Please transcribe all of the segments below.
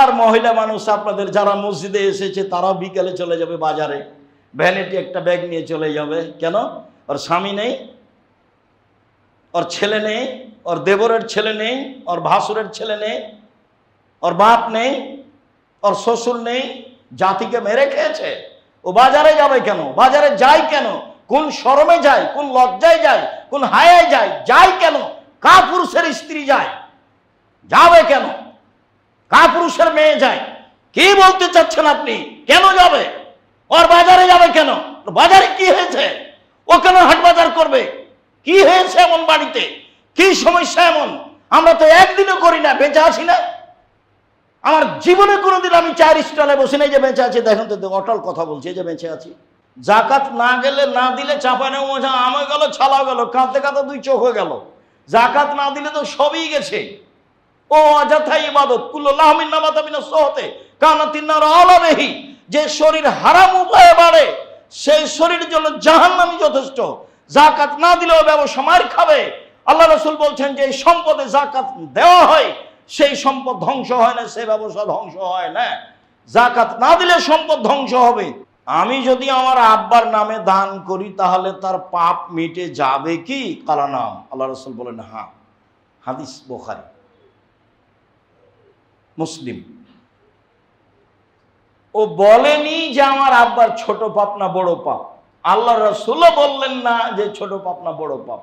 আর মহিলা মানুষ আপনাদের যারা মসজিদে এসেছে তারাও বিকেলে চলে যাবে বাজারে, ভ্যানিটি একটা ব্যাগ নিয়ে চলে যাবে। কেন? ওর স্বামী নেই, ওর ছেলে নেই, ওর দেবরের ছেলে নেই, ওর ভাসুরের ছেলে নেই, ওর বাপ নেই, ওর শ্বশুর নেই, জাতিকে মেরে খেয়েছে। ও বাজারে যাবে কেন? বাজারে যায় কেন? কোন শরমে যায়, কোন লজ্জায় যায়, কোন হায়ায় যায়? যায় কেন? কাপুরুষের স্ত্রী যায়, যাবে কেন? কাপুরুষের মেয়ে যায়। কি বলতে চাচ্ছেন আপনি? কেন যাবে? ওর বাজারে যাবে কেন? বাজারে কি হয়েছে? ও কেন হাট বাজার করবে? কি হয়েছে এমন বাড়িতে? কি সমস্যা এমন? আমরা তো একদিনও করি না, বেঁচে আছি না। আমার জীবনে কোনোদিন আমি 4 স্টলে বসে নেই যে বেঁচে আছি। দেখেন তো, অটল কথা বলছি যে বেঁচে আছি। জাকাত না গেলে, না দিলে চাপানো মজা আমে গেল, ছালাও গেল, কাঁদতে কাঁদতে 2 চোখ হয়ে গেল। জাকাত না দিলে তো সবই গেছে। ও অযথা ইবাদত কুল্লুল্লাহ মিন নাবাতা মিনাস সহতে কানাতিন্নার আলাবেহি। যে শরীর হারাম উপায়ে বাড়ে সেই শরীরের জন্য জাহান্নামই যথেষ্ট। জাকাত না দিলেও ব্যবসা মার খাবে। আল্লাহ রাসূল বলছেন যে এই সম্পদে জাকাত দেওয়া হয় সেই সম্পদ ধ্বংস হয় না, সেই ব্যবসা ধ্বংস হয় না। জাকাত না দিলে সম্পদ ধ্বংস হবে। আমি যদি আমার আব্বার নামে দান করি তাহলে তার পাপ মিটে যাবে কি? কালা নাম। আল্লাহ রাসূল বলেন হ্যাঁ। হাদিস বুখারী মুসলিম। ও বলেনি যে আমার আব্বার ছোট পাপ না বড় পাপ। আল্লাহ রাসূলও বললেন না যে ছোট পাপ না বড় পাপ।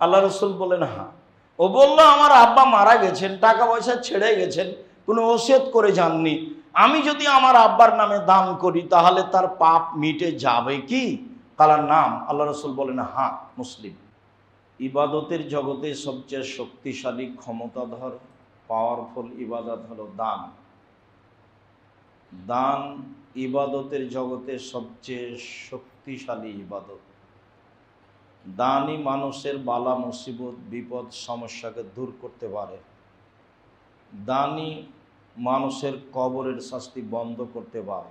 আল্লাহ রাসূল বলেন হ্যাঁ। ও বলল আমার আব্বা মারা গেছেন, টাকা পয়সা ছেড়ে গেছেন, কোনো ওসিয়ত করে যাননি। আমি যদি আমার আব্বার নামে দান করি তাহলে তার পাপ মিটে যাবে কি? কালার নাম। আল্লাহ রাসূল বলেন হ্যাঁ। মুসলিম। ইবাদতের জগতে সবচেয়ে শক্তিশালী, ক্ষমতাধর, পাওয়ারফুল ইবাদত হলো দান। দান ইবাদতের জগতে সবচেয়ে শক্তিশালী ইবাদত। দানই মানুষের বালা মুসিবত, বিপদ, সমস্যাকে দূর করতে পারে। দানই মানুষের কবরের শাস্তি বন্ধ করতে পারে।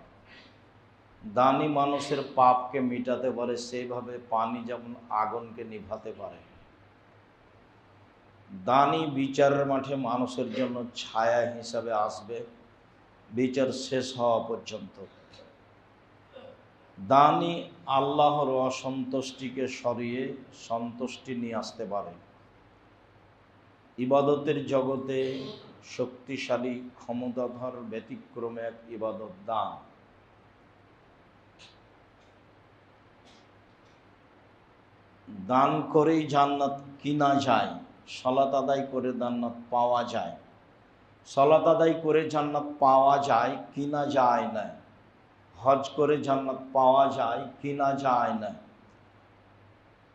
দানই মানুষের পাপকে মিটাতে পারে, সেইভাবে পানি যেমন আগুনকে নিভাতে পারে। দানই বিচারের মাঠে মানুষের জন্য ছায়া হিসাবে আসবে বিচার শেষ হওয়া পর্যন্ত। দানই আল্লাহর অসন্তুষ্টিকে সরিয়ে সন্তুষ্টি নিয়ে আসতে পারে। ইবাদতের জগতে শক্তিশালী, ক্ষমতাধর, ব্যতিক্রমে এক ইবাদত দান। দান করেই জান্নাত কিনা যায়, সালাত আদায় করে জান্নাত পাওয়া যায়। সালাত আদায় করে জান্নাত পাওয়া যায়, কিনা যায় না। হজ করে জান্নাত পাওয়া যায়, কিনা যায় না।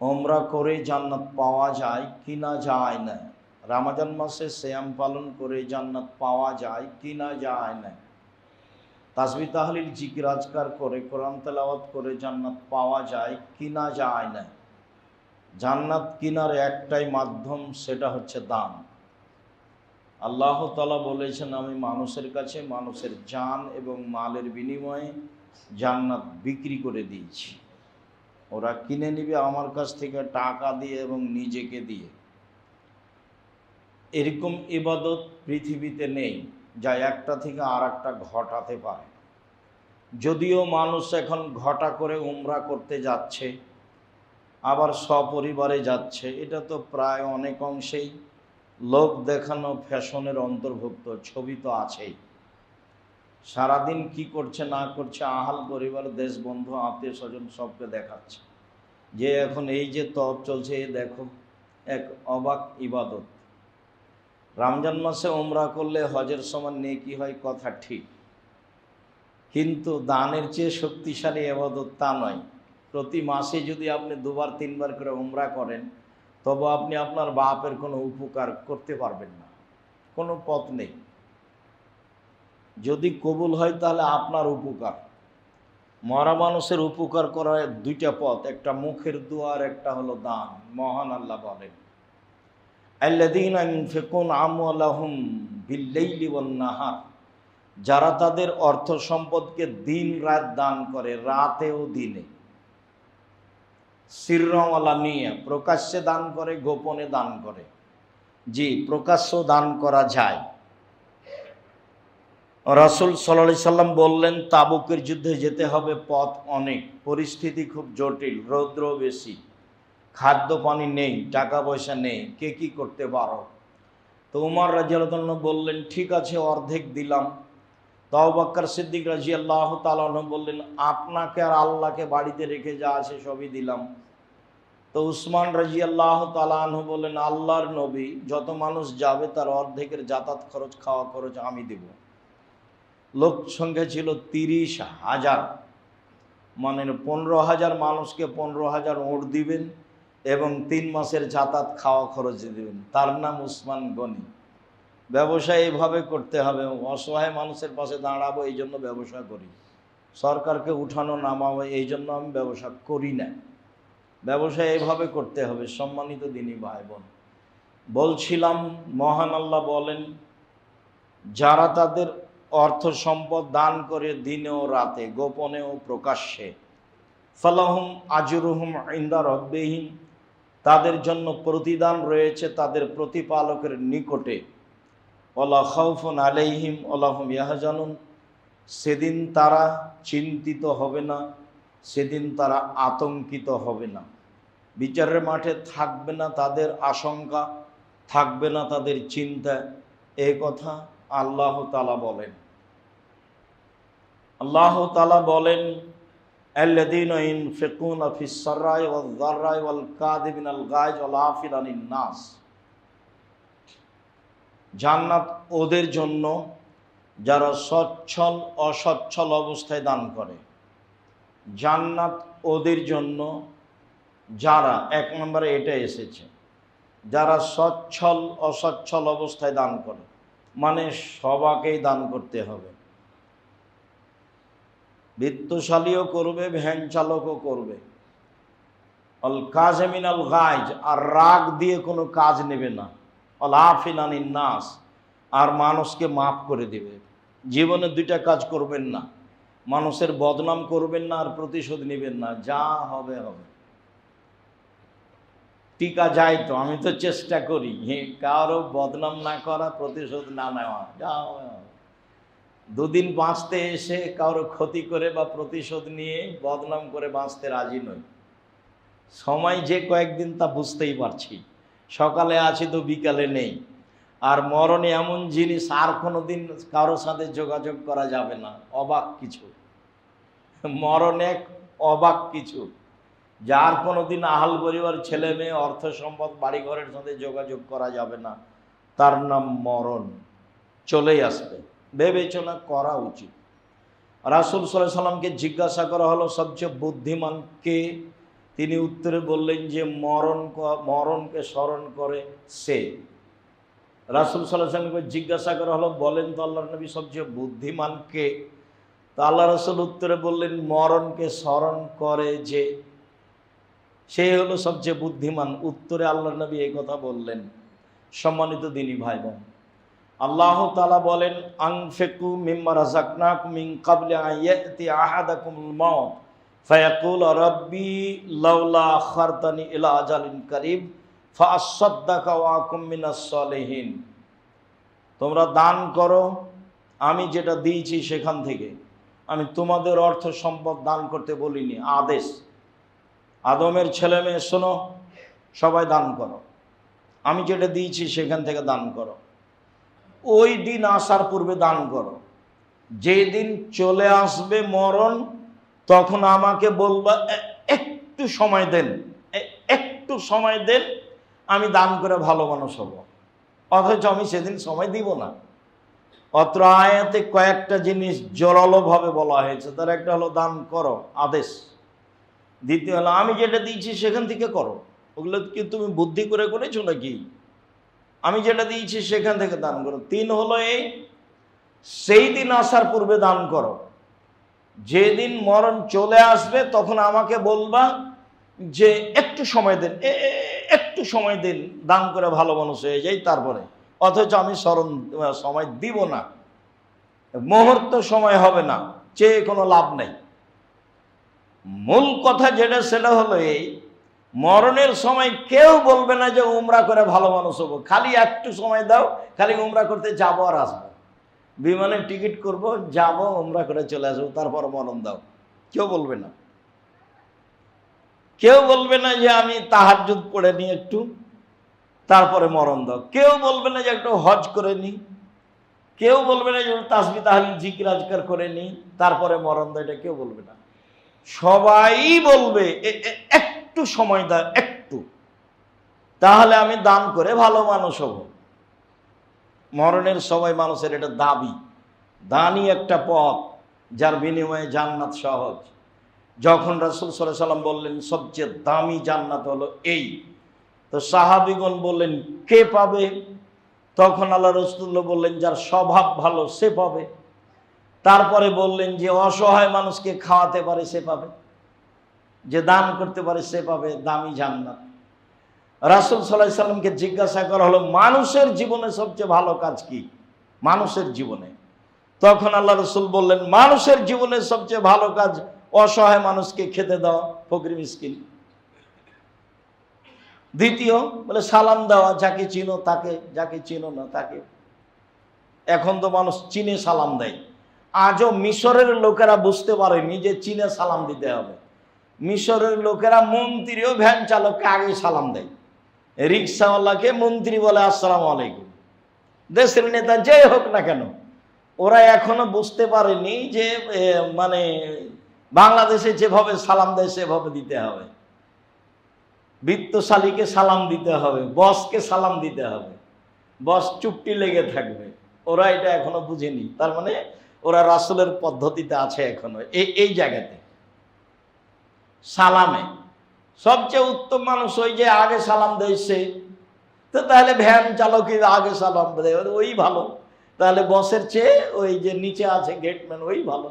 উমরা করে জান্নাত পাওয়া যায়, কিনা যায় না। রমজান মাসে সিয়াম পালন করে জান্নাত পাওয়া যায়, কিনা যায় না। তাসবিহ তাহলিল জিকির আজকার করে, কোরআন তেলাওয়াত করে জান্নাত পাওয়া যায়, কিনা যায় না। জান্নাত কিনার একটাই মাধ্যম, সেটা হচ্ছে দান। আল্লাহ তাআলা বলেছেন আমি মানুষের কাছে মানুষের জান এবং মালের বিনিময়ে জান্নাত বিক্রি করে দিয়েছি। ওরা কিনে নিবে আমার কাছ থেকে টাকা দিয়ে এবং নিজেকে দিয়ে। এরকম ইবাদত পৃথিবীতে নেই যা একটা থেকে আর একটা ঘটাতে পারে। যদিও মানুষ এখন ঘটা করে উমরা করতে যাচ্ছে, আবার সপরিবারে যাচ্ছে, এটা তো প্রায় অনেক অংশেই লোক দেখানো ফ্যাশনের অন্তর্ভুক্ত। ছবি তো আছেই। সারাদিন কি করছে না করছে আহাল পরিবার, দেশ বন্ধু, আত্মীয় স্বজন সবকে দেখাচ্ছে যে এখন এই যে তপ চলছে, এই দেখো। এক অবাক ইবাদত। রমজান মাসে উমরা করলে হজের সমান নেকি হয়, কথা ঠিক, কিন্তু দানের চেয়ে শক্তিশালী ইবাদত তা নয়। প্রতি মাসে যদি আপনি 2বার 3বার করে উমরা করেন তবে আপনি আপনার বাপের কোনো উপকার করতে পারবেন না, কোনো পথ নেই। যদি কবুল হয় তাহলে আপনার উপকার। মরা মানুষের উপকার করার 2টা পথ, একটা মুখের দোয়া, একটা হলো দান। মহান আল্লাহ বলেন আল্লাযীনা ইউনফিকুনা আমওয়ালাহুম বিল-লাইলি ওয়ান-নাহার, যারা তাদের অর্থ সম্পদকে দিন রাত দান করে, রাতে ও দিনে। সিররাওয়ালা নিয়ে, প্রকাশ্যে দান করে, গোপনে দান করে। জি, প্রকাশ্য দান করা যায়। রাসূল সাল্লাল্লাহু আলাইহি সাল্লাম বললেন, তাবুকের যুদ্ধে যেতে হবে, পথ অনেক, পরিস্থিতি খুব জটিল, রৌদ্র বেশি, খাদ্য পানি নেই, টাকা পয়সা নেই, কে কি করতে পারো? তো উমর রাদিয়াল্লাহু তাআলা বললেন, ঠিক আছে, অর্ধেক দিলাম। তো আবু বকর সিদ্দিক রাদিয়াল্লাহু তাআলা বললেন, আপনাকে আর আল্লাহকে বাড়িতে রেখে যা আছে সবই দিলাম। তো উসমান রাদিয়াল্লাহু তাআলা বললেন, আল্লাহর নবী, যত মানুষ যাবে তার অর্ধেকের যাতায়াত খরচ, খাওয়া খরচ আমি দেব। লোক সংখ্যা ছিল 30,000, মানে 15,000 মানুষকে 15,000 ওট দিবেন এবং 3 মাসের যাতায়াত খাওয়া খরচ দিবেন। তার নাম উসমান গনি। ব্যবসা এইভাবে করতে হবে, অসহায় মানুষের পাশে দাঁড়াবো, এই জন্য ব্যবসা করি। সরকারকে উঠানো নামাবো, এই জন্য আমি ব্যবসা করি না। ব্যবসা এইভাবে করতে হবে। সম্মানিত দিনী ভাই বোন, বলছিলাম মহান আল্লাহ বলেন, যারা তাদের অর্থ সম্পদ দান করে দিনে ও রাতে, গোপনে ও প্রকাশ্যে, ফালাহুম আজরুহুম ইনদা রাব্বিহিম, তাদের জন্য প্রতিদান রয়েছে তাদের প্রতিপালকের নিকটে। ওয়ালা খাউফুন আলাইহিম ওয়ালা হুম ইয়াহজানুন, সেদিন তারা চিন্তিত হবে না, সেদিন তারা আতঙ্কিত হবে না। বিচারের মাঠে থাকবে না তাদের আশঙ্কা, থাকবে না তাদের চিন্তা। এই কথা আল্লাহ তাআলা বলেন। আল্লাহ তাআলা বলেন, আল্লাযীনা ইউনফিকুনা ফিস সাররাই ওয়াজ যাররাই ওয়াল কাযিমিনাল গায়জ ওয়াল আফিনা আনিন নাস। জান্নাত ওদের জন্য যারা সচ্ছল অসচ্ছল অবস্থায় দান করে। জান্নাত ওদের জন্য যারা, 1 নম্বরে এটা এসেছে, যারা সচ্ছল অসচ্ছল অবস্থায় দান করে, মানে সবাকেই দান করতে হবে। বিত্তশালীও করবে, ভ্যান চালকও করবে। অল কাযিমিনাল গায়জ, আর রাগ দিয়ে কোনো কাজ নেবে না। অল আফিনা আনিন নাস, আর মানুষকে মাফ করে দেবে। জীবনে 2টা কাজ করবেন না, মানুষের বদনাম করবেন না আর প্রতিশোধ নেবেন না। যা হবে হবে। টিকা যায় তো, আমি তো চেষ্টা করি কারো বদনাম না করা, প্রতিশোধ না নেওয়া। যা হবে হবে। 2 দিন বাঁচতে এসে কারো ক্ষতি করে বা প্রতিশোধ নিয়ে বদনাম করে বাঁচতে রাজি নই। সময় যে কয়েকদিন তা বুঝতেই পারছি, সকালে আছি তো বিকালে নেই। আর মরণে এমন জিনিস, আর কোনো দিন কারোর সাথে যোগাযোগ করা যাবে না। অবাক কিছু মরণ, এক অবাক কিছু, যার কোনো দিন আহাল পরিবার, ছেলে মেয়ে, অর্থ সম্পদ, বাড়িঘরের সাথে যোগাযোগ করা যাবে না। তার নাম মরণ, চলেই আসবে। বিবেচনা করা উচিত। রাসূল সাল্লাল্লাহু আলাইহি সাল্লামকে জিজ্ঞাসা করা হলো, সবচেয়ে বুদ্ধিমান কে? তিনি উত্তরে বললেন যে মরণকে স্মরণ করে সে। রাসূল সাল্লাল্লাহু আলাইহি সাল্লামকে জিজ্ঞাসা করা হলো, বলেন তো আল্লাহর নবী, সবচেয়ে বুদ্ধিমান কে? তা আল্লাহ রাসূল উত্তরে বললেন, মরণকে স্মরণ করে যে, সে হলো সবচেয়ে বুদ্ধিমান। উত্তরে আল্লাহর নবী এই কথা বললেন। সম্মানিত দিনী ভাই বোন, আল্লাহ তাআলা বলেন, আনফিকু মিম্মা রাযাকনাকুম মিন ক্বাবলি আন ইয়াতি আহাদাকুমুল মাউত ফায়াকুল রাব্বি লাউলা আখারতানি ইলা আজালিন কারীব ফাআসাদদাকা ওয়া আকুম মিনাস সালিহিন। তোমরা দান করো আমি যেটা দিয়েছি সেখান থেকে। আমি তোমাদের অর্থ সম্পদ দান করতে বলিনি, আদেশ। আদমের ছেলে মেয়ে শোনো, সবাই দান করো, আমি যেটা দিয়েছি সেখান থেকে দান করো। ওই দিন আসার পূর্বে দান করো। যেদিন চলে আসবে মরণ, তখন আমাকে বলবা, একটু সময় দেন, একটু সময় দেন, আমি দান করে ভালো মানুষ হব। অথচ আমি সেদিন সময় দিব না। অত্র আয়াতে কয়েকটা জিনিস জোরালোভাবে বলা হয়েছে। তার একটা হলো দান করো, আদেশ। দ্বিতীয় হলো আমি যেটা দিয়েছি সেখান থেকে করো। ওগুলো কি তুমি বুদ্ধি করে করেছো নাকি? আমি যেটা দিয়েছি সেখান থেকে দান করো। 3 হলো এই, সেই দিন আসার পূর্বে দান করো। যেদিন মরণ চলে আসবে তখন আমাকে বলবা যে একটু সময় দেন, একটু সময় দিন, দান করে ভালো মানুষ হয়ে যাই তারপরে। অথচ আমি সময় দিব না, মুহূর্ত সময় হবে না, চেয়ে কোনো লাভ নেই। মূল কথা যেটা, সেটা হলো এই, মরণের সময় কেউ বলবে না যে উমরা করে ভালো মানুষ হবো, খালি একটু সময় দাও, খালি উমরা করতে যাবো আর আসবো। বিমানে টিকিট করব, যাব, উমরা করে চলে আসবো, তারপর মরণ দাও। কেউ বলবে না, কেউ বলবে না যে আমি তাহাজ্জুদ পড়ে নি একটু, তারপরে মরণ দাও। কেউ বলবে না যে একটু হজ করে নি, কেউ বলবে না যে তাসবিহ তাহলিল জিকির আজকার করে নি, তারপরে মরণ দাও। এটা কেউ বলবে না। সবাই বলবে একটু সময় দাও, একটু, তাহলে আমি দান করে ভালো মানুষ হব। মরণের সময় মানুষের এটা দাবি, দানই একটা পথ যার বিনিময়ে জান্নাত সহজ। যখন রাসূল সাল্লাল্লাহু আলাইহি ওয়াসাল্লাম বললেন সবচেয়ে দামি জান্নাত হলো এই, তো সাহাবীগণ বললেন কে পাবে? তখন আল্লাহ রাসূলুল্লাহ বললেন যার স্বভাব ভালো সে পাবে। তারপরে বললেন যে অসহায় মানুষকে খাওয়াতে পারে সে পাবে, যে দান করতে পারে সে পাবে দামি জান্নাত। রাসূল সাল্লাল্লাহু আলাইহি ওয়াসাল্লামকে জিজ্ঞাসা করা হলো মানুষের জীবনে সবচেয়ে ভালো কাজ কি? মানুষের জীবনে। তখন আল্লাহ রাসূল বললেন মানুষের জীবনে সবচেয়ে ভালো কাজ অসহায় মানুষকে খেতে দেওয়া, ফকির মিসকিন। দ্বিতীয় বলে সালাম দেওয়া, যাকে চিনো তাকে, যাকে চিনো না তাকে। এখন তো মানুষ চিনে সালাম দেয়। আজও মিশরের লোকেরা বুঝতে পারেনি যে চিনে সালাম দিতে হবে। মিশরের লোকেরা মন্ত্রীও ভ্যান চালককে আগে সালাম দেয়, রিক্সাওয়ালাকে মন্ত্রী বলে আসসালামু আলাইকুম। দেশের নেতা যে হোক না কেন, ওরা এখনো বুঝতে পারেনি যে মানে বাংলাদেশে যেভাবে সালাম দেয় সেভাবে দিতে হবে। বিত্তশালীকে সালাম দিতে হবে, বসকে সালাম দিতে হবে, বস চুপটি লেগে থাকবে। ওরা এটা এখনো বুঝেনি। তার মানে ওরা রাসূলের পদ্ধতিতে আছে এখনো এই জায়গাতে। সালামে সবচেয়ে উত্তম মানুষ ওই যে আগে সালাম দেয় সে। তো তাহলে ভ্যান চালকের আগে সালাম দেয় ওই ভালো, তাহলে বসের চেয়ে ওই যে নিচে আছে গেটম্যান ওই ভালো।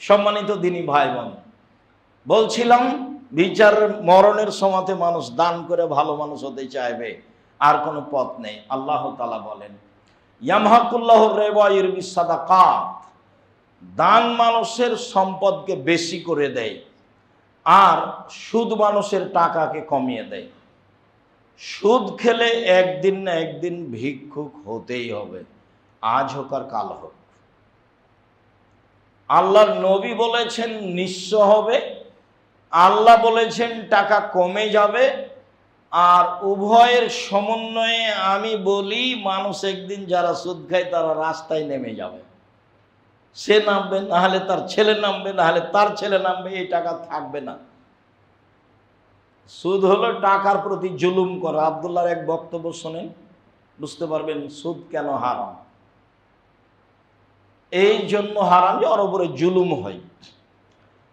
সম্মানিত দিনী ভাই বোন, বলছিলাম বিচার মরণের সময়তে মানুষ দান করে ভালো মানুষ হতে চাইবে, আর কোনো পথ নেই। আল্লাহ তাআলা বলেন ইয়ামহাকুল্লাহু রিবা ইরবিস সাদাকাত, দান মানুষের সম্পদকে বেশি করে দেয় আর সুদ মানুষের টাকাকে কমিয়ে দেয়। সুদ খেলে একদিন না একদিন ভিক্ষুক হতেই হবে, আজ হোক আর কাল হোক। আল্লাহর নবী বলেছেন নিঃস্ব হবে, আল্লাহ বলেছেন টাকা কমে যাবে, আর উভয়ের সমন্বয়ে আমি বলি মানুষ একদিন যারা সুদ খায় তারা রাস্তায় নেমে যাবে। সে নামবে, না হলে তার ছেলে নামবে, না হলে তার ছেলে নামবে, এই টাকা থাকবে না। সুদ হলো টাকার প্রতি জুলুম করা। আব্দুল্লাহর এক বক্তব্য শোনেন, বুঝতে পারবেন সুদ কেন হারাম। এই জন্য হারাম যে ওর উপরে জুলুম হয়।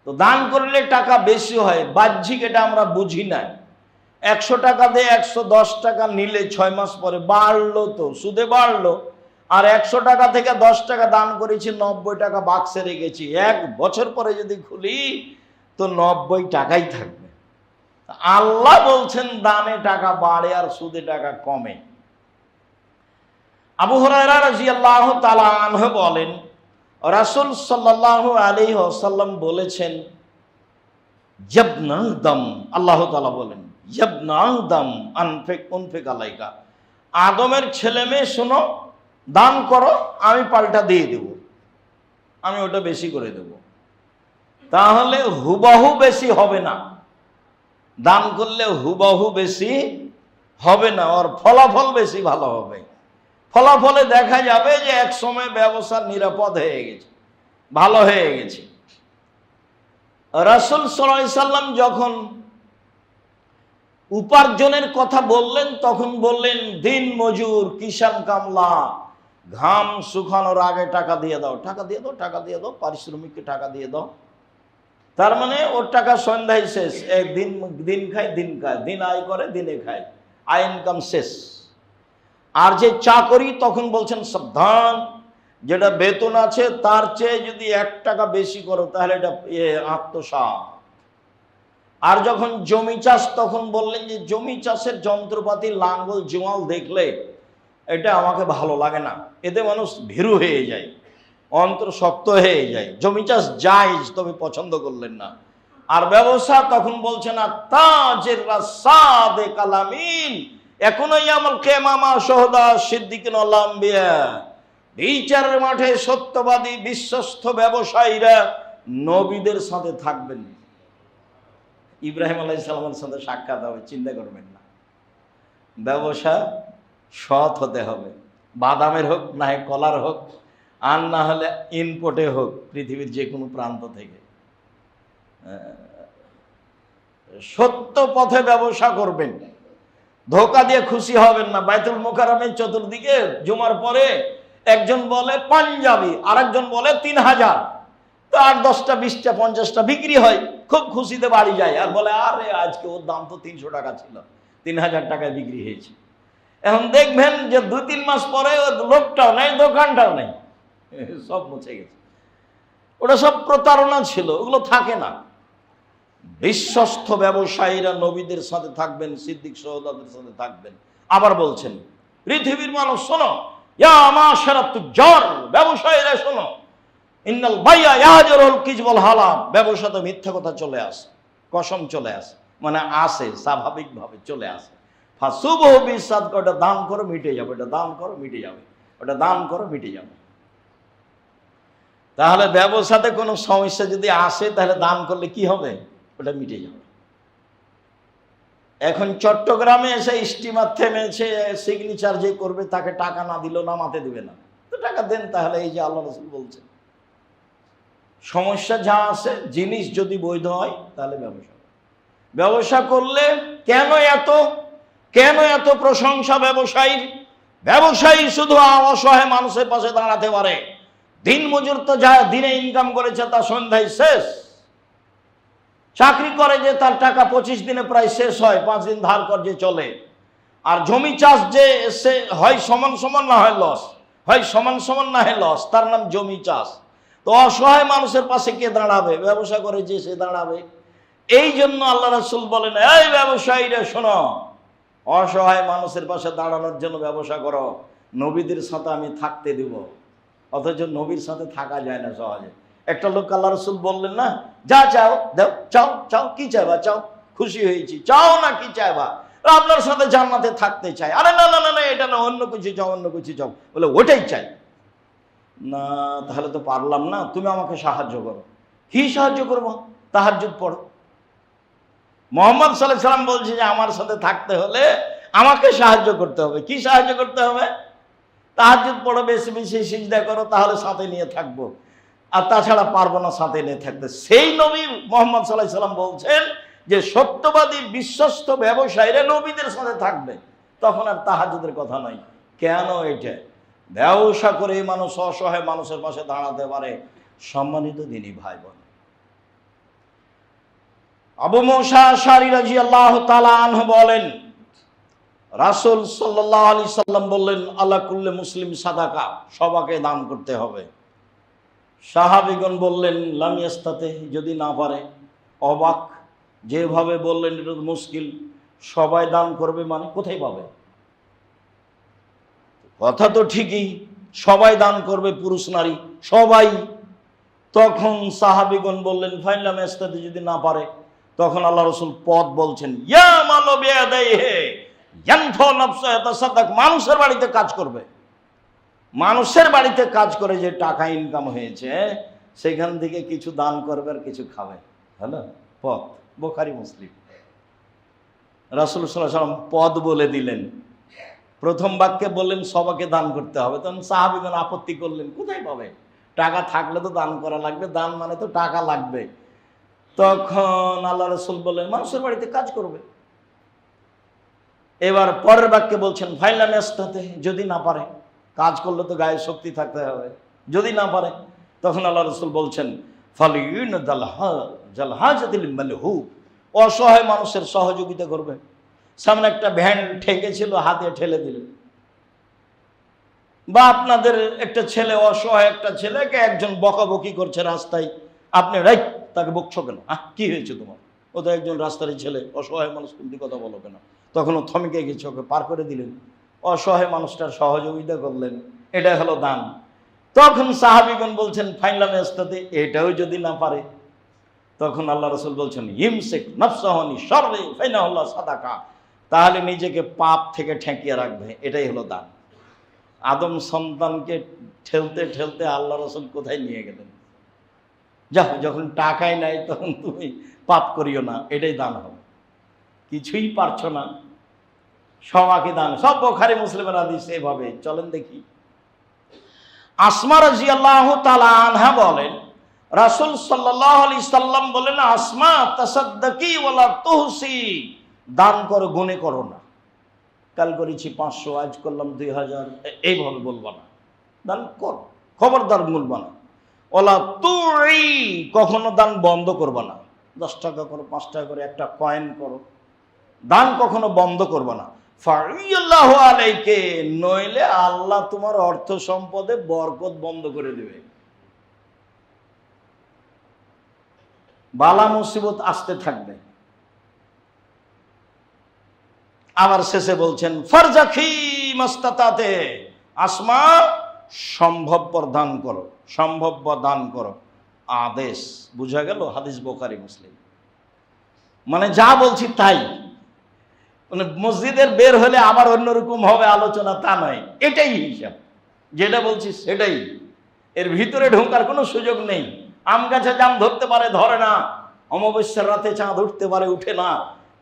তো দান করলে টাকা বেশি হয়, বাহ্যিক এটা আমরা বুঝি না। 100 টাকা দিয়ে 110 টাকা নিলে 6 মাস পরে বাড়লো, তো সুদে বাড়লো। আর 100 টাকা থেকে 10 টাকা দান করেছি, 90 টাকা বাক্সে রেখেছি, 1 বছর পরে যদি খুলি তো 90 টাকাই থাকবে। আল্লাহ বলছেন দানে টাকা বাড়ে আর সুদে টাকা কমে। আবু হুরায়রা রাদিয়াল্লাহু তাআলা আনহু বলেন রাসূল সাল্লাল্লাহু আলাইহি ওয়াসাল্লাম বলেছেন ইয়াবনা আদম, আল্লাহ তাআলা বলেন ইয়াবনা আদম আনফিক আলাইকা, আদমের ছেলে মেয়ে শোনো, দান করো, আমি পাল্টা দিয়ে দেব, আমি ওটা বেশি করে দেব। তাহলে হুবহু বেশি হবে না, দান করলে হুবহু বেশি হবে না, ওর ফলাফল বেশি ভালো হবে। ফলাফলে দেখা যাবে যে এক সময় ব্যবসা নিরাপদ হয়ে গেছে, ভালো হয়ে গেছে। রাসূল সাল্লাল্লাহু আলাইহি সাল্লাম যখন উপার্জনের কথা বললেন তখন বললেন দিন মজুর, কিষান কামলা, ঘাম শুকানোর আগে টাকা দিয়ে দাও, টাকা দিয়ে দাও, টাকা দিয়ে দাও, পারিশ্রমিককে টাকা দিয়ে দাও। তার মানে ওর টাকা সন্ধ্যায় শেষ, একদিন দিন খায়, দিন খায়, দিন আয় করে দিনে খায়, আয় ইনকাম শেষ। আর যে চাকরি তখন বলছেন সাবধান, যেটা বেতন আছে তার চেয়ে যদি 1 টাকা বেশি করো তাহলে এটা আত্মসাৎ। আর যখন জমি চাষ তখন বললেন যে জমি চাষের যন্ত্রপাতি লাঙ্গল জোয়াল দেখলে এটা আমাকে ভালো লাগে না, এতে মানুষ ভীরু হয়ে যায়, অন্তর শক্ত হয়ে যায়। জমি চাষ জায়েজ, তবে পছন্দ করলেন না। আর ব্যবসা তখন বলছেন তাজের রাসাদে কালামিন এখনো ইয়ামুল কিয়ামা শহদা সিদ্দিকিন ওয়াল আম্বিয়া, বিচারের মাঠে সত্যবাদী বিশ্বস্ত ব্যবসায়ীরা নবীদের সাথে থাকবেন। ইব্রাহিম আলাইহিস সালামের সাথে সাক্ষাৎ হবে, চিন্তা করবেন না। ব্যবসা সৎ হতে হবে, বাদামের হোক না হয় কলার হোক, আর না হলে ইনপোর্টে হোক, পৃথিবীর যে কোনো প্রান্ত থেকে সত্য পথে ব্যবসা করবেন, ধোকা দিয়ে খুশি হবেন না। বাইতুল মোকাররমের চতুর্দিকে জুমার পরে একজন বলে পাঞ্জাবি, আরেকজন বলে 3000, তো 8, 10টা 20টা 50টা বিক্রি হয়, খুব খুশিতে বাড়ি যায় আর বলে আরে আজকে ওর দাম তো 300 টাকা ছিল, 3000 টাকায় বিক্রি হয়েছে। এখন দেখবেন যে 2-3 মাস পরে লোকটাও নেই, দোকানটাও নেই, সব মুছে গেছে। ওটা সব প্রতারণা ছিল, ওগুলো থাকে না। বিশ্বস্ত ব্যবসায়ীরা নবীদের সাথে থাকবেন, সিদ্দিক শুহাদাদের সাথে থাকবেন। আবার বলছেন পৃথিবীর মানুষ শোনো, ইয়া মাশারাত তুজ্জার, ব্যবসায়ীরা শোনো, ইন্নাল বাইয়া ইয়াহজুরুল কিযবুল হালাল, ব্যবসাতে মিথ্যা কথা চলে আসে, কসম চলে আসে, মানে আসে স্বাভাবিকভাবে চলে আসে। ফাসুবহু বিসাদকা, ওটা দান করো মিটে যাবে, ওটা দান করো মিটে যাবে, ওটা দান করো মিটে যাবে। তাহলে ব্যবসাতে কোনো সমস্যা যদি আসে তাহলে দান করলে কি হবে? ওটা মিটে যাবে। এখন চট্টগ্রামে এসে স্টিমার থেমেছে, সিগনেচার যে করবে তাকে টাকা না দিলেও নামাতে দিবে না, তো টাকা দেন। তাহলে এই যে আল্লাহ রাসূল বলছেন সমস্যা যা আছে, জিনিস যদি বৈধ হয় তাহলে ব্যবসা করলে কেন এত প্রশংসা ব্যবসায়ীর? ব্যবসায়ী শুধু অসহায় মানুষের পাশে দাঁড়াতে পারে। দিন মজুর তো যা দিনে ইনকাম করেছে তা সন্ধ্যায় শেষ, চাকরি করে যে তার টাকা 25 দিনে প্রায় শেষ হয়, 5 দিন ধার কর যে চলে। আর জমি চাষ যে সে হয় সমান সমান না হয় লস, হয় সমান সমান না হয় লস, তার নাম জমি চাষ। তো অসহায় মানুষের পাশে কে দাঁড়াবে? ব্যবসা করে যে সে দাঁড়াবে। এই জন্য আল্লাহ রাসূল বলেন, এই ব্যবসায়ীরা শোনো, অসহায় মানুষের পাশে দাঁড়ানোর জন্য ব্যবসা করো, নবীদের সাথে আমি থাকতে দিব। অথচ নবীর সাথে থাকা যায় না সহজে। একটা লোক আল্লাহ রাসূল বললেন না, যা চাও দাও, চাও চাও, কি চাইবা চাও, খুশি হয়েছি, চাও না কি চাইবা? আপনার সাথে জান্নাতে থাকতে চাই। আরে না না না, এটা না, অন্য কিছু চাও, অন্য কিছু চাও। বলে ওটাই চাই না, তাহলে তো পারলাম না, তুমি আমাকে সাহায্য করো। কি সাহায্য করবো? তাহাজ্জুদ পড়ো। মুহাম্মদ সাল্লাল্লাহু আলাইহি সাল্লাম বলছে যে আমার সাথে থাকতে হলে আমাকে সাহায্য করতে হবে। কি সাহায্য করতে হবে? তাহাজ্জুদ পড়ো, বেশি বেশি সিজদা করো, তাহলে সাথে নিয়ে থাকবো। আর তাছাড়া পারবো না সাথে নিয়ে থাকতে। সেই নবী মুহাম্মদ সাল্লাল্লাহু আলাইহি সাল্লাম বলছেন যে সত্যবাদী বিশ্বস্ত ব্যবসায়ীরা নবীদের সাথে থাকবে, তখন আর তাহাজ্জুদের কথা নয়। কেন? এটা ব্যবসা করে মানুষ অসহায় মানুষের পাশে দাঁড়াতে পারে। সম্মানিত দিনী ভাই বোন, আবু মুসা আশআরী রাদিয়াল্লাহু তাআলা আনহু বলেন, রাসূল সাল্লাল্লাহু আলাইহি সাল্লাম বললেন, আলা কুল্লি মুসলিম সাদাকা, সবাইকে দান করতে হবে। সাহাবীগণ বললেন, লাম ইয়াস্তাতি, যদি না পারে। অবাক, যেভাবে বললেন এটা তো মুশকিল, সবাই দান করবে মানে কোথায় পাবে? কথা তো ঠিকই, সবাই দান করবে, পুরুষ নারী সবাই। তখন সাহাবীগণ বললেন, ফাইন লাম ইয়াস্তাতি, যদি না পারে। তখন আল্লাহ রাসূল পদ বলছেন, ইয়া মালু বিয়াদাইহি ইয়ানফু নাফসা ইয়াতাসাদ্দাক, মানুষের বাড়িতে কাজ করবে, মানুষের বাড়িতে কাজ করে যে টাকা ইনকাম হয়েছে সেখান থেকে কিছু দান করবে আর কিছু খাবে। হ্যালো, পদ, বুখারী মুসলিম। রাসূল সাল্লাল্লাহু আলাইহি ওয়াসাল্লাম পদ বলে দিলেন, প্রথম বাক্যে বললেন সবাইকে দান করতে হবে। তখন সাহাবীগণ আপত্তি করলেন, কোথায় পাবে? টাকা থাকলে তো দান করা লাগবে, দান মানে তো টাকা লাগবে। তখন আল্লাহ রাসূল বললেন, মানুষের বাড়িতে কাজ করবে। এবার পরের বাক্যে বলছেন, ফাইলাম ইয়াস্তাতি, যদি না পারে। কাজ করলে তো গায়ে শক্তি থাকতে হবে, যদি না পারে। তখন আল্লাহ রাসূল বলছেন, ফালিউনাদাল হাজাতিল মালহুব, অসহায় মানুষের সহযোগিতা করবে। সামনে একটা ভ্যান ঠেকেছিল, হাতে ঠেলে দিলেন। বা আপনাদের একটা ছেলে, অসহায় একটা ছেলেকে একজন বকাবকি করছে রাস্তায়, আপনি রাইট তাকে বকছো কেন? কি হয়েছে তোমার? ও তো একজন রাস্তারই ছেলে, অসহায় মানুষ, তুমি কথা বলো কেন? তখন ও থমকে গেছে, ওকে পার করে দিলেন, অসহায় মানুষটার সহযোগিতা করলেন। এটা হলো দান। তখন সাহাবীগণ বলছেন, ফাইলাম ইয়াস্তাতি, এটাও যদি না পারে। তখন আল্লাহ রাসূল বলছেন, ইমসিক নাফসাহু শাররি ফাইনাহুল্লাহ সাদাকা, তাহলে নিজেকে পাপ থেকে ঠেকিয়ে রাখবে, এটাই হলো দান। আদম সন্তানকে ঠেলতে ঠেলতে আল্লাহ রসুল কোথায় নিয়ে গেলেন? যাও, যখন টাকাই নাই তখন তুমি পাপ করিও না, এটাই দান হবে। কিছুই পারছো না, সবাকে দান। সব বুখারী মুসলিমের হাদিস এভাবে। চলেন দেখি। আসমা রাদিয়াল্লাহু তাআলা আনহা বলেন, রাসূল সাল্লাল্লাহু আলাইহি সাল্লাম বলেন, আসমা তাসাদ্দাকি ওয়ালা তুহসি, দান করো, গুণে করো না। কাল করেছি 500, আজ করলাম 2000, এইভাবে বলবা না। দান কর, খবরদার বলবা না। ওয়ালা তুই, কখনো দান বন্ধ করবা না। 10 টাকা করো, 5 টাকা করে একটা কয়েন করো, দান কখনো বন্ধ করবা না। ফারিয়াল্লাহু আলাইকে, নইলে আল্লাহ তোমার অর্থ সম্পদে বরকত বন্ধ করে দেবে। বালা মুসিবত আসতে থাকবে। আবার শেষে বলছেন, ফারজাকি মাস্তাতাতে, আসমা সম্ভবপর দান করো, সম্ভব্য দান করো। আদেশ বুঝা গেল? হাদিস বুখারী মুসলিম। মানে যা বলছি তাই। মানে মসজিদের বের হলে আবার অন্যরকম হবে আলোচনা, তা নয়, এটাই হিসাব। যেটা বলছি সেটাই, এর ভিতরে ঢোকার কোনো সুযোগ নেই। আম গাছে জাম ধরতে পারে, ধরে না। অমাবস্যার রাতে চাঁদ উঠতে পারে, উঠে না।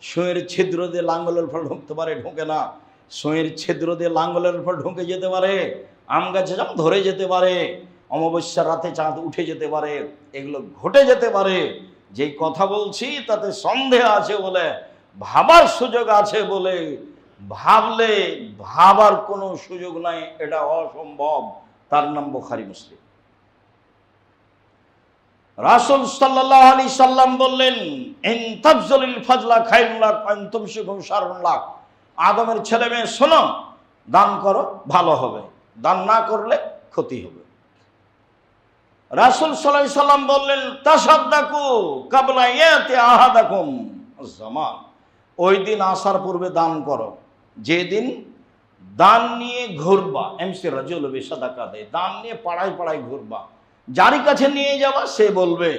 সুঁয়ের ছিদ্র দিয়ে লাঙ্গলের ফল ঢুকতে পারে, ঢোকে না। সুঁয়ের ছিদ্র দিয়ে লাঙ্গলের ফল ঢুকে যেতে পারে, আম গাছে জাম ধরে যেতে পারে, অমাবস্যার রাতে চাঁদ উঠে যেতে পারে, এগুলো ঘটে যেতে পারে। যেই কথা বলছি তাতে সন্দেহ আছে বলে, ভাবার সুযোগ আছে বলে, ভাবলে ভাবার কোনো সুযোগ নাই, এটা অসম্ভব। তার নাম বুখারী মুসলিম। রাসূল সাল্লাল্লাহু আলাইহি সাল্লাম বললেন, ইন তাফজলিল ফাজলা খায়রুন লাক ওয়া ইন তুমসিকুম শাররুন লাক। আদমের ছেলে মেয়ে শোনো, দান করো, ভালো হবে, দান না করলে ক্ষতি হবে। রাসূল সাল্লাল্লাহু আলাইহি সাল্লাম বললেন, তাসাদদাকু কাবলা ইয়াতি আহাদাকুম আয-জামান। ওই দিন আসার পূর্বে দান করো, যেদিন দান নিয়ে ঘুরবা। এমসি রাজুল বিসাদাকা দে, দান নিয়ে পাড়ায় পাড়ায় ঘুরবা। যারই কাছে নিয়ে যাবা সে বলবে,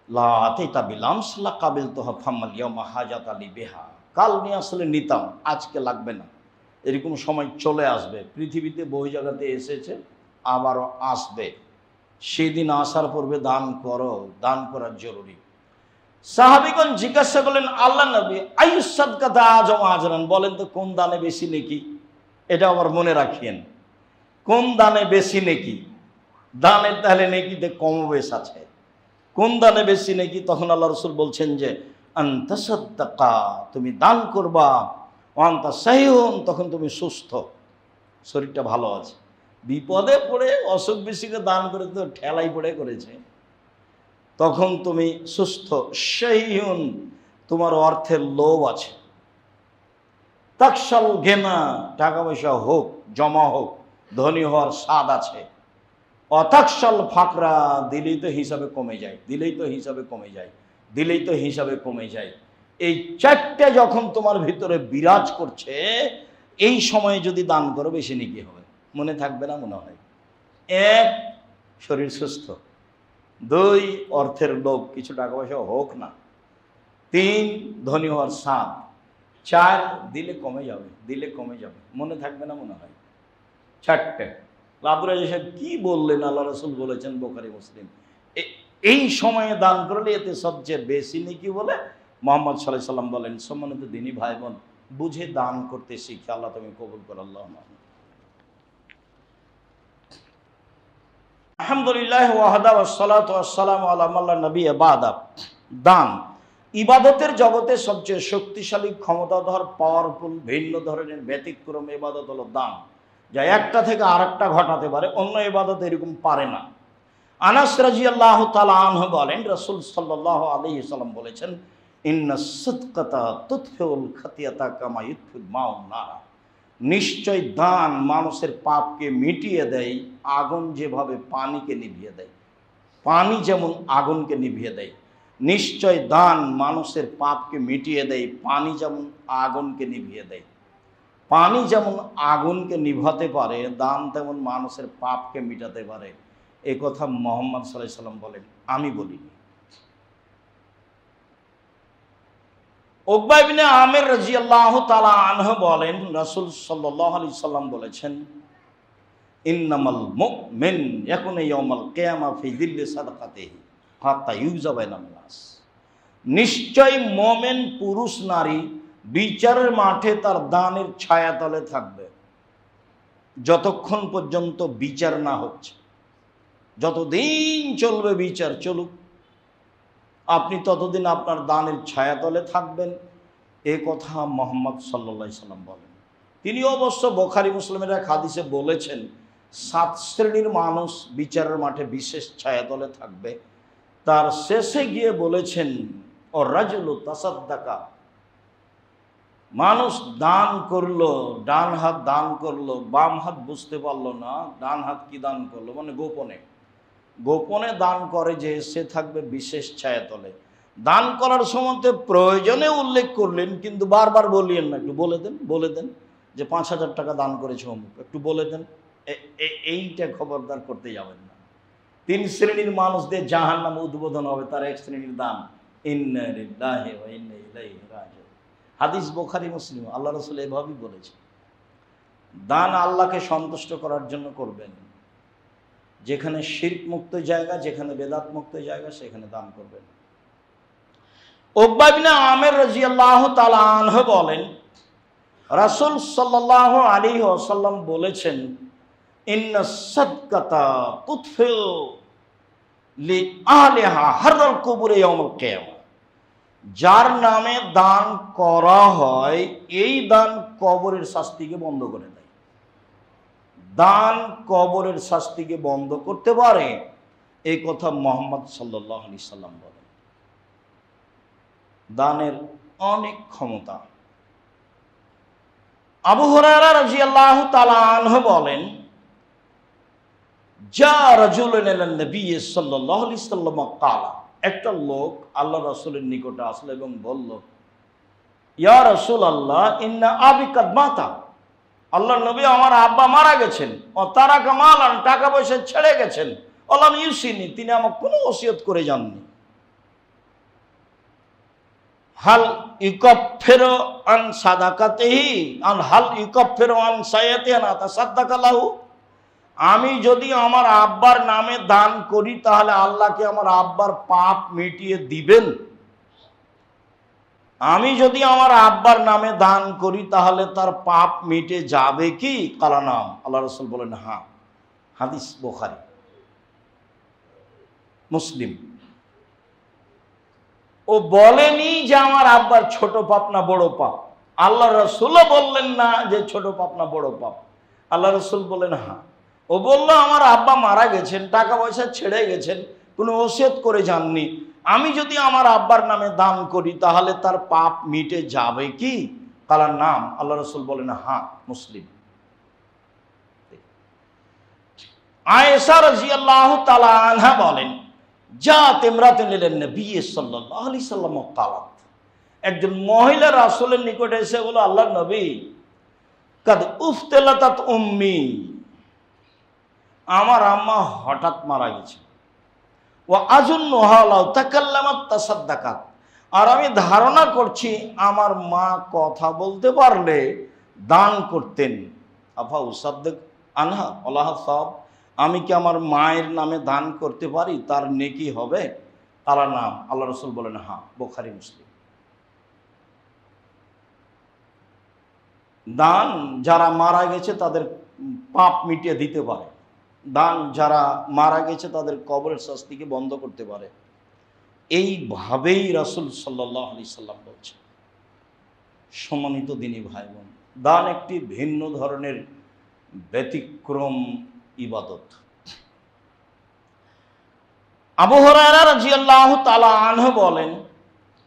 লা আতাইতা বিলামস লা কাবিলতুহা ফামাল ইয়াউমা হাজাত আলী বিহা। কাল নিয়ে আসলে নিতাম, আজকে লাগবে না। এরকম সময় চলে আসবে। পৃথিবীতে বহু জায়গাতে এসেছে, আবারও আসবে। সেদিন আসার পূর্বে দান করো, দান করা জরুরি। সাহাবীগণ জিজ্ঞাসা করলেন, আল্লাহ নবী, আইয়ুস সাদকাতা আযম আজরান, বলেন তো কোন দানে বেশি নেকি? এটা আবার মনে রাখিয়েন, কোন দানে বেশি নেকি? দানের তাহলে নেকিতে কমবেশ আছে। কোন দানে বেশি নেকি? তখন আল্লাহ রাসূল বলছেন যে, আনতা সাদ্দাকা, তুমি দান করবা, ওয়া আনতা সাহিহুন, তখন তুমি সুস্থ, শরীরটা ভালো আছে। বিপদে পড়ে অসুখ বিসুখে দান করে তো ঠেলাই পড়ে করেছে, তখন তুমি সুস্থ। শাহীহুন, তোমার অর্থের লোভ আছে। তাকশাল ঘেনা, টাকা পয়সা হোক, জমা হোক, ধনী হওয়ার স্বাদ আছে। অতাকশাল ফাকরা, দিলেই তো হিসাবে কমে যায়, দিলেই তো হিসাবে কমে যায়, দিলেই তো হিসাবে কমে যায়। এই চারটে যখন তোমার ভিতরে বিরাজ করছে, এই সময়ে যদি দান করো বেশি নেকি হবে। মনে থাকবে না মনে হয়? 1, শরীর সুস্থ। 2, অর্থের লোভ, কিছু টাকা পয়সা হোক না। 3, ধনী হওয়ার স্বাদ। 4, দিলে কমে যাবে, দিলে কমে যাবে। মনে থাকবে না মনে হয়? 4টে। আব্দুর রাজ্জাক সাহেব কি বললেন? আল্লাহ রাসূল বলেছেন, বুখারী মুসলিম, এই সময়ে দান করলে এতে সবচেয়ে বেশি নেকি বলে মুহাম্মদ সাল্লাল্লাহু আলাইহি সাল্লাম বলেন। সম্মানিত দিনী ভাই বোন, বুঝে দান করতে শিখে আল্লাহ তুমি কবুল করো, আল্লাহুম্মা আমিন। আলহামদুলিল্লাহ ওয়াহদা ওয়াসসালাতু ওয়াসসালামু আলা মান লা নাবিয়্যা বা'দা। দান ইবাদতের জগতে সবচেয়ে শক্তিশালী, ক্ষমতাধর, পাওয়ারফুল, ভিন্ন ধরনের ব্যতিক্রম ইবাদত হলো দান, যা একটা থেকে আরেকটা ঘটাতে পারে, অন্য ইবাদত এরকম পারে না। আনাস রাদিয়াল্লাহু তাআলা আনহু বলেন, রাসূল সাল্লাল্লাহু আলাইহি সাল্লাম বলেছেন, ইন্নাস সিদকাতা তুতফিউল খাতিয়াতা কামা ইউতফিল মাউন নার। নিশ্চয় দান মানুষের পাপকে মিটিয়ে দেয়, আগুন যেভাবে পানিকে নিভিয়ে দেয়। পানি যেমন আগুনকে নিভিয়ে দেয়, নিশ্চয় দান মানুষের পাপকে মিটিয়ে দেয়, পানি যেমন আগুনকে নিভিয়ে দেয়। পানি যেমন আগুনকে নিভাতে পারে, দান তেমন মানুষের পাপকে মিটাতে পারে। এ কথা মুহাম্মদ সাল্লাল্লাহু আলাইহি সাল্লাম বলেন, আমি বলিনি। উকবা ইবনে আমির রাদিয়াল্লাহু তাআলা আনহু বলেন, রাসূল সাল্লাল্লাহু আলাইহি সাল্লাম বলেছেন, ইন্নামাল মুমিন ইয়াকুনু ইয়াউমাল কিয়ামা ফি যিল্লি সাদাকাতিহি হাত্তা ইউযা বাইনান নাস। নিশ্চয় মুমিন পুরুষ নারী বিচারের মাঠে তার দানের ছায়াতলে থাকবে যতক্ষণ পর্যন্ত বিচার না হচ্ছে। যতদিন চলবে বিচার চলুক, আপনি ততদিন আপনার দানের ছায়াতলে থাকবেন, এ কথা মুহাম্মদ সাল্লাল্লাহু আলাইহি সাল্লাম বলেন। তিনি অবশ্য বুখারী মুসলিমের এক হাদিসে বলেছেন 7 শ্রেণীর মানুষ বিচারের মাঠে বিশেষ ছায়াতলে থাকবে। তার শেষে গিয়ে বলেছেন ও রাজুলু তাসাদ্দাকা, মানুষ দান করলো, ডান হাত দান করলো, বাম হাত বুঝতে পারলো না ডান হাত কি দান করলো, মানে গোপনে গোপনে দান করে যে সে থাকবে বিশেষ ছায়াতলে। দান করার সময় প্রয়োজনে উল্লেখ করলেন, কিন্তু বারবার বলিয়েন না, একটু বলে দেন যে 5,000 টাকা দান করেছে অমুক, একটু বলে দেন। এইটা খবরদার করতে যাবেন না। 3 শ্রেণীর মানুষদের জাহান্নাম উদ্বোধন হবে, তার এক শ্রেণীর দান। ইন্না লিল্লাহি ওয়া ইন্না ইলাইহি রাজিউন। হাদিস বুখারী মুসলিম। আল্লাহ রাসূল এভাবেই বলেছেন, দান আল্লাহকে সন্তুষ্ট করার জন্য করবেন। যেখানে শিরক মুক্ত জায়গা, যেখানে বেদাত মুক্ত জায়গা, সেখানে দান করবেন। উকবা ইবনে আমির রাদিয়াল্লাহু তাআলা আনহু বলেন, রাসূল সাল্লাল্লাহু আলাইহি ওয়াসাল্লাম বলেছেন, ইন্না সাদকাতা তুতফিউ লিআহলিহা হাররাল কুবুর ইয়াউমুল কিয়ামা। যার নামে দান করা হয় এই দান কবরের শাস্তিকে বন্ধ করে দেয়। দান কবরের শাস্তিকে বন্ধ করতে পারে, এই কথা মুহাম্মদ সাল্লাল্লাহু আলাইহি সাল্লাম বলেন। দানের অনেক ক্ষমতা। আবু হুরায়রা রাদিয়াল্লাহু তাআলা আনহু বলেন, যা রাজুলুন ইলান নবী সাল্লাল্লাহু আলাইহি সাল্লাম ক্বালা, একটা লোক আল্লাহ রাসূলের নিকটে আসলো এবং বলল, ইয়া রাসূলুল্লাহ ইন্না আবি কাদ মাতা, আল্লাহর নবী আমার আব্বা মারা গেছেন, ও তারাকা মালান, টাকা পয়সা ছেড়ে গেছেন, ওলাম ইউসিনি, তিনি আমাকে কোনো ওসিয়ত করে যাননি। হাল ইউকাফিরু আন সাদাকাতিহি হাল ইউকাফিরু আন সায়াতিহি আন তাসাদ্দাকা লাহু, আমি যদি আমার আব্বার নামে দান করি তাহলে আল্লাহ কি আমার আব্বার পাপ মিটিয়ে দিবেন? আমি যদি আমার আব্বার নামে দান করি তাহলে তার পাপ মিটে যাবে কি? কালা নাম। আল্লাহ রাসূল বলেন হ্যাঁ। হাদিস বুখারী মুসলিম। ও বলেনি যে আমার আব্বার ছোট পাপ না বড় পাপ। আল্লাহ রাসূলও বললেন না যে ছোট পাপ না বড় পাপ। আল্লাহ রাসূল বলেন হ্যাঁ। ও বললো আমার আব্বা মারা গেছেন, টাকা পয়সা ছেড়ে গেছেন, কোনো ওসিয়ত করে যাননি, আমি যদি আমার আব্বার নামে দান করি তাহলে তার পাপ মিটে যাবে কি? কালার নাম। আল্লাহ রাসূল বলেন হ্যাঁ। মুসলিম। আয়েশা রাদিয়াল্লাহু তাআলা আনহা বলেন, জাত ইমরাতুন ইলান নবী সাল্লাল্লাহু আলাইহি সাল্লাম ক্বালাত, একজন মহিলা রাসূলের নিকটে এসে বলল, আল্লাহর নবী, কাদ উফতালাতাত উম্মি, আমার আম্মা হঠাৎ মারা গেছে, ও আজুন্নুহা লাউ তাকাল্লামাত তাসাদ্দাকাত, আর আমি ধারণা করছি আমার মা কথা বলতে পারলে দান করতেন। আফা উসাদ্দিক আনহা আল্লাহ সাব, আমি কি আমার মায়ের নামে দান করতে পারি, তার নেকি হবে? তার নাম। আল্লাহ রাসূল বলেন হ্যাঁ। বুখারী মুসলিম। দান যারা মারা গেছে তাদের পাপ মিটিয়ে দিতে পারে। দান যারা মারা গেছে তাদের কবরের শাস্তিকে বন্ধ করতে পারে। এইভাবেই রাসূল সাল্লাল্লাহু আলাইহি সাল্লাম বলছেন। সম্মানিত দিনী ভাই বোন, দান একটি ভিন্ন ধরনের ব্যতিক্রম ইবাদত। আবু হুরায়রা রাদিয়াল্লাহু তাআলা আনহু বলেন,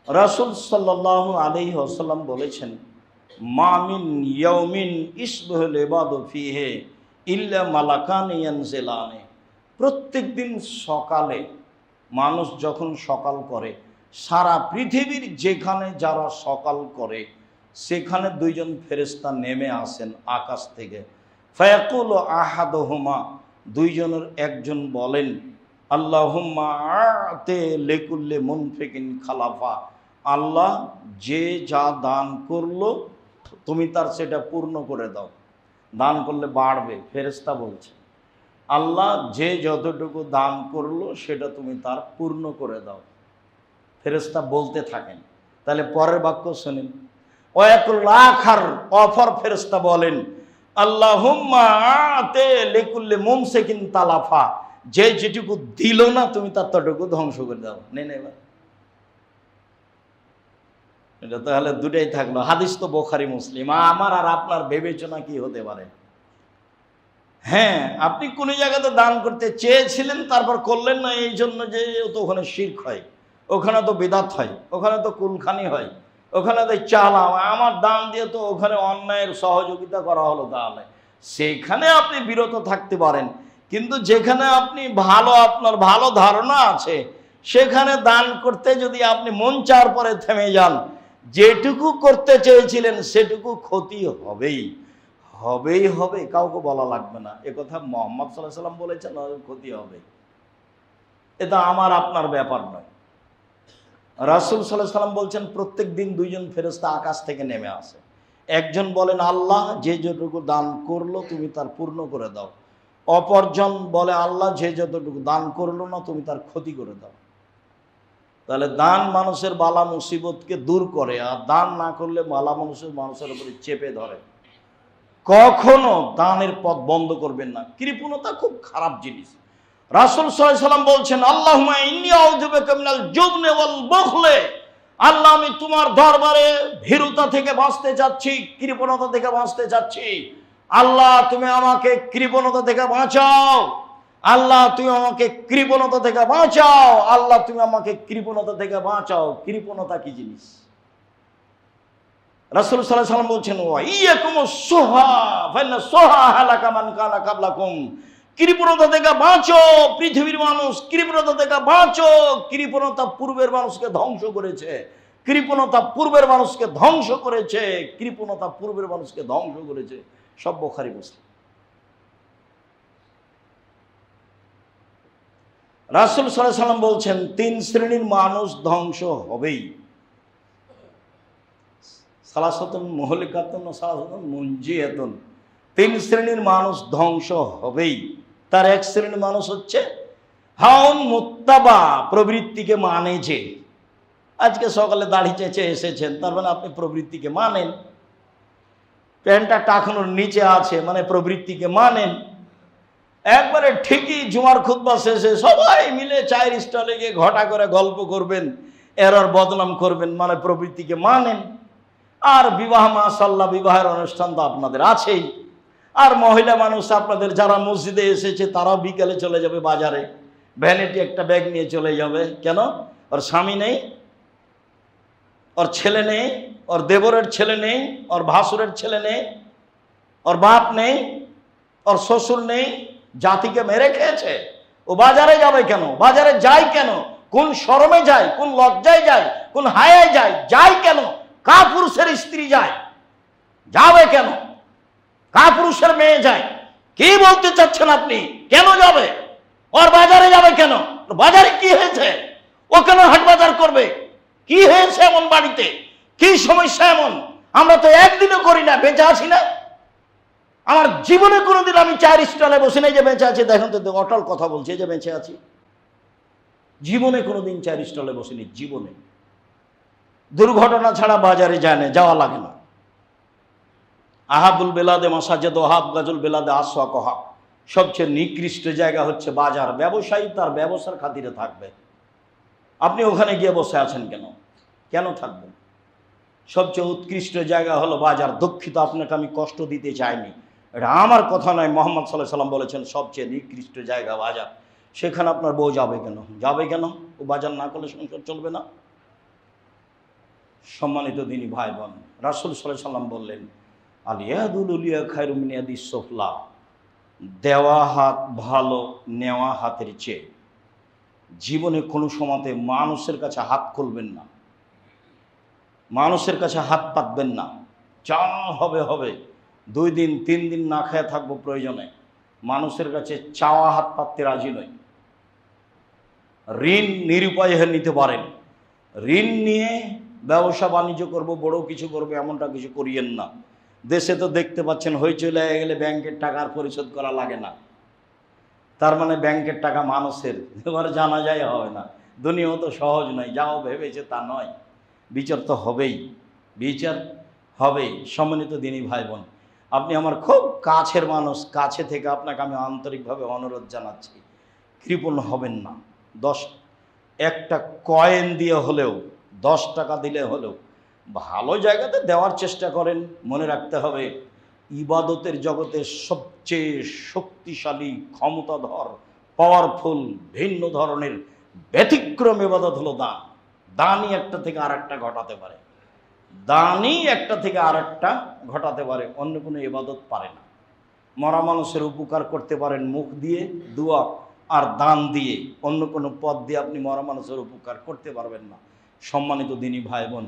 রাসূল সাল্লাল্লাহু আলাইহি ওয়াসাল্লাম বলেছেন, মা মিন ইয়াউমিন ইসবাহুল ইবাদু ফিহি ইল্লা মালাকান ইয়ানজিলানে, প্রত্যেক দিন সকালে মানুষ যখন সকাল করে, সারা পৃথিবীর যেখানে যারা সকাল করে সেখানে 2 জন ফেরেশতা নেমে আসেন আকাশ থেকে। ফায়াকুলু আহাদুহুমা, 2 জনের একজন বলেন, আল্লাহুম্মা আতে লিকুল্লি মুনফিকিন খালাফা, আল্লাহ যে যা দান করলো তুমি তার সেটা পূর্ণ করে দাও। দান করলে বাড়বে, ফেরেশতা বলছে। আল্লাহ যে যতটুকু দান করলো সেটা তুমি তার পূর্ণ করে দাও। ফেরেশতা বলতে থাকেন। তাহলে পরের বাক্য শুনেন, ওয়াকুল আখার, অফর ফেরেশতা বলেন, আল্লাহুম্মা আতে লিকুল্লি মুমসিকিন তালাফা, যে যেটুকু দিল না তুমি তার ততটুকু ধ্বংস করে দাও। নেই এবার এটা তাহলে দুটাই থাকলো। হাদিস তো বুখারী মুসলিম। আমার আর আপনার বিবেচনা কি হতে পারে? হ্যাঁ, আপনি কোন জায়গাতে দান করতে চেয়েছিলেন, তারপর করলেন না, এই জন্য যে তো ওখানে শিরক হয়, ওখানে তো বিদাত হয়, ওখানে তো কুলখানি হয়, ওখানে তো চালাম, আমার দান দিয়ে তো ওখানে অন্যায়ের সহযোগিতা করা হলো। তাহলে সেখানে আপনি বিরত থাকতে পারেন, কিন্তু যেখানে আপনি আপনার ভালো ধারণা আছে সেখানে দান করতে যদি আপনি মন চাওয়ার পরে থেমে যান, যেটুকু করতে চেয়েছিলেন সেটুকু ক্ষতি হবেই হবে, কাউকে বলা লাগবে না। একথা মুহাম্মদ সাল্লাল্লাহু আলাইহি ওয়াসাল্লাম বলেছেন, ক্ষতি হবে। এটা আমার আপনার ব্যাপার নয়। রাসূল সাল্লাল্লাহু আলাইহি ওয়াসাল্লাম বলছেন, প্রত্যেক দিন দুইজন ফেরেশতা আকাশ থেকে নেমে আসে। একজন বলেন, আল্লাহ যে যতটুকু দান করলো তুমি তার পূর্ণ করে দাও। অপরজন বলে, আল্লাহ যে যতটুকু দান করলো না তুমি তার ক্ষতি করে দাও। তাহলে দান মানুষের বালা মুসিবতকে দূর করে, আর দান না করলে বালা মানুষের উপরে চেপে ধরে। কখনো দানের পথ বন্ধ করবেন না। কৃপণতা খুব খারাপ জিনিস। রাসূল সাল্লাল্লাহু আলাইহি ওয়াসাল্লাম বলছেন, আল্লাহুম্মা ইন্নী আউযু বিকা মিনাল জুবনি ওয়াল বুখলি, আল্লাহ আমি তোমার দরবারে ভীরুতা থেকে বাঁচতে চাচ্ছি, কৃপণতা থেকে বাঁচতে চাচ্ছি। আল্লাহ তুমি আমাকে কৃপণতা থেকে বাঁচাও, আল্লাহ তুমি আমাকে কৃপণতা থেকে বাঁচাও, আল্লাহ তুমি আমাকে কৃপণতা থেকে বাঁচাও। কৃপণতা কি জিনিস? রাসূল সাল্লাল্লাহু আলাইহি ওয়াসাল্লাম বলছেন, ওয়া ইয়াকুমুস সুহা ফাইন্না সুহা হালাকা মান কানা ক্বাবলাকুম, কৃপণতা থেকে বাঁচো পৃথিবীর মানুষ, কৃপণতা থেকে বাঁচো। কৃপণতা পূর্বের মানুষকে ধ্বংস করেছে, কৃপণতা পূর্বের মানুষকে ধ্বংস করেছে, কৃপণতা পূর্বের মানুষকে ধ্বংস করেছে। সব বুখারী মুসলিম। রাসূল সাল্লাল্লাহু আলাইহি ওয়াসাল্লাম বলছেন, তিন শ্রেণীর মানুষ ধ্বংস হবেই। সালাসাতুন মুহলিকাতুন ওয়া সালাসাতুন মুনজিয়াতুন, তিন শ্রেণীর মানুষ ধ্বংস হবেই। তার এক শ্রেণীর মানুষ হচ্ছে হাউন মুত্তাবা, প্রবৃত্তিকে মানে। যে আজকে সকালে দাড়ি চেঁচে এসেছেন, তার মানে আপনি প্রবৃত্তিকে মানেন। প্যান্টটা টাকানোর নিচে আছে মানে প্রবৃত্তিকে মানেন। একবারে ঠিকই জুমার খুতবা শেষে সবাই মিলে চায়ের স্টলে গিয়ে ঘটা করে গল্প করবেন, এরর বদনাম করবেন, মানে প্রবৃত্তিকে মানেন। আর বিবাহ, মাশাআল্লাহ, বিবাহের অনুষ্ঠান তো আপনাদের আছেই। আর মহিলা মানুষ আপনাদের যারা মসজিদে এসেছে তারাও বিকেলে চলে যাবে বাজারে, ভ্যানিটি একটা ব্যাগ নিয়ে চলে যাবে। কেন? ওর স্বামী নেই, ওর ছেলে নেই, ওর দেবরের ছেলে নেই, ওর ভাসুরের ছেলে নেই, ওর বাপ নেই, ওর শ্বশুর নেই, জাতিকে মেরে খেয়েছে। ও বাজারে যাবে কেন? বাজারে যায় কেন? কোন শরমে যায়, কোন লজ্জায় যায়, কোন হায়ায় যায়? যায় কেন? কাপুরুষের স্ত্রী যায়, যাবে কেন? কাপুরুষের মেয়ে যায়। কি বলতে চাচ্ছেন আপনি? কেন যাবে? ওর বাজারে যাবে কেন? বাজারে কি হয়েছে? ও কেন হাট বাজার করবে? কি হয়েছে এমন বাড়িতে? কি সমস্যা এমন? আমরা তো একদিনও করি না, বেঁচে আছি না। আমার জীবনে কোনোদিন আমি চায়ের স্টলে বসে নেই যে বেঁচে আছি। দেখুন তো, অটল কথা বলছি যে বেঁচে আছি। জীবনে কোনোদিন চায়ের স্টলে বসিনি, জীবনে। দুর্ঘটনা ছাড়া বাজারে যায় না, যাওয়া লাগে না। আহাবুল বেলাদে মাসাজেদ ওহাব গাজুল বেলাদে আসওয়াক ওহাব, সবচেয়ে নিকৃষ্ট জায়গা হচ্ছে বাজার। ব্যবসায়ী তার ব্যবসার খাতিরে থাকবে, আপনি ওখানে গিয়ে বসে আছেন কেন? কেন থাকবেন? সবচেয়ে উৎকৃষ্ট জায়গা হলো বাজার। দুঃখিত, আপনাকে আমি কষ্ট দিতে চাইনি, এটা আমার কথা নয়, মুহাম্মদ সাল্লাল্লাহু আলাইহি ওয়াসাল্লাম বলেছেন সবচেয়ে নিকৃষ্ট জায়গা বাজার। সেখানে আপনার বউ যাবে কেন? যাবে কেন? ও বাজার না করলে সংসার চলবে না। সম্মানিত দিনী ভাই বোন, রাসূল সাল্লাল্লাহু আলাইহি ওয়াসাল্লাম বললেন, আল ইয়াদুল উলিয়া খায়রুম মিন ইয়াদিস সুফলা, দেওয়া হাত ভালো নেওয়া হাতের চেয়ে। জীবনে কোনো সময়তে মানুষের কাছে হাত খুলবেন না, মানুষের কাছে হাত পাতবেন না। যা হবে হবে, 2 দিন 3 দিন না খেয়ে থাকবো প্রয়োজনে, মানুষের কাছে চাওয়া হাত পাততে রাজি নই। ঋণ নিরুপায় নিতে পারেন, ঋণ নিয়ে ব্যবসা বাণিজ্য করব, বড় কিছু করবো, এমনটা কিছু করিয়েন না। দেশে তো দেখতে পাচ্ছেন, হইচই লেগে গেলে ব্যাংকের টাকার পরিশোধ করা লাগে না। তার মানে ব্যাংকের টাকা মানুষের, এবার জানা যায় হবে না। দুনিয়াও তো সহজ নয়, যাও ভেবেছে তা নয়, বিচার তো হবেই, বিচার হবেই। সম্মানিত দিনী ভাই বোন, আপনি আমার খুব কাছের মানুষ, কাছে থেকে আপনাকে আমি আন্তরিকভাবে অনুরোধ জানাচ্ছি, কৃপণ হবেন না। একটা কয়েন দিয়ে হলেও, 10 টাকা দিলে হলেও ভালো জায়গাতে দেওয়ার চেষ্টা করেন। মনে রাখতে হবে, ইবাদতের জগতে সবচেয়ে শক্তিশালী, ক্ষমতাধর, পাওয়ারফুল, ভিন্ন ধরনের ব্যতিক্রম ইবাদত হলো দান। দানই একটা থেকে আরেকটা ঘটাতে পারে, দানই একটা থেকে আরেকটা ঘটাতে পারে, অন্য কোনো ইবাদত পারে না। মরা মানুষের উপকার করতে পারেন মুখ দিয়ে, দোয়া আর দান দিয়ে, অন্য কোনো পথ দিয়ে আপনি মরা মানুষের উপকার করতে পারবেন না। সম্মানিত দিনী ভাই বোন,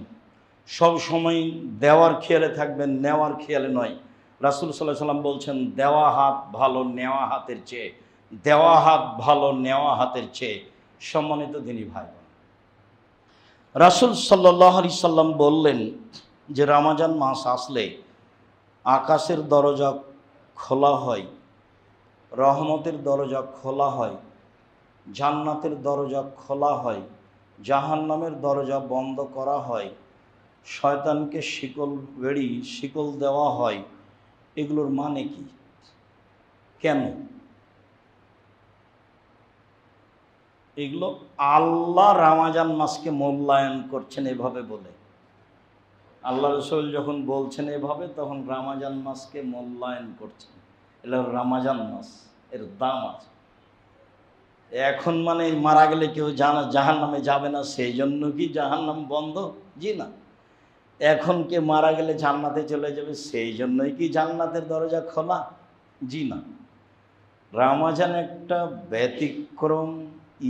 সব সময় দেওয়ার খেয়ালে থাকবেন, নেওয়ার খেয়ালে নয়। রাসূল সাল্লাল্লাহু আলাইহি সাল্লাম বলছেন, দেওয়া হাত ভালো নেওয়া হাতের চেয়ে, দেওয়া হাত ভালো নেওয়া হাতের চেয়ে। সম্মানিত দিনী ভাই বোন, রাসূল সাল্লাল্লাহু আলাইহি সাল্লাম বললেন যে রমজান মাস আসলে আকাশের দরজা খোলা হয়, রহমতের দরজা খোলা হয়, জান্নাতের দরজা খোলা হয়, জাহান্নামের দরজা বন্ধ করা হয়, শয়তানকে শিকল দেওয়া হয়। এগুলোর মানে কি? কেন? এগুলো আল্লাহ রমজান মাসকে মূল্যায়ন করছেন এভাবে বলে। আল্লাহ রাসূল যখন বলছেন এভাবে, তখন রমজান মাসকে মূল্যায়ন করছেন। এটা রমজান মাস, এর দাম আছে। এখন মানে মারা গেলে কেউ জাহান্নামে যাবে না সেই জন্য কি জাহান্নাম বন্ধ? জি না। এখন কে মারা গেলে জান্নাতে চলে যাবে সেই জন্যই কি জান্নাতের দরজা খোলা? জি না। রমজান একটা ব্যতিক্রম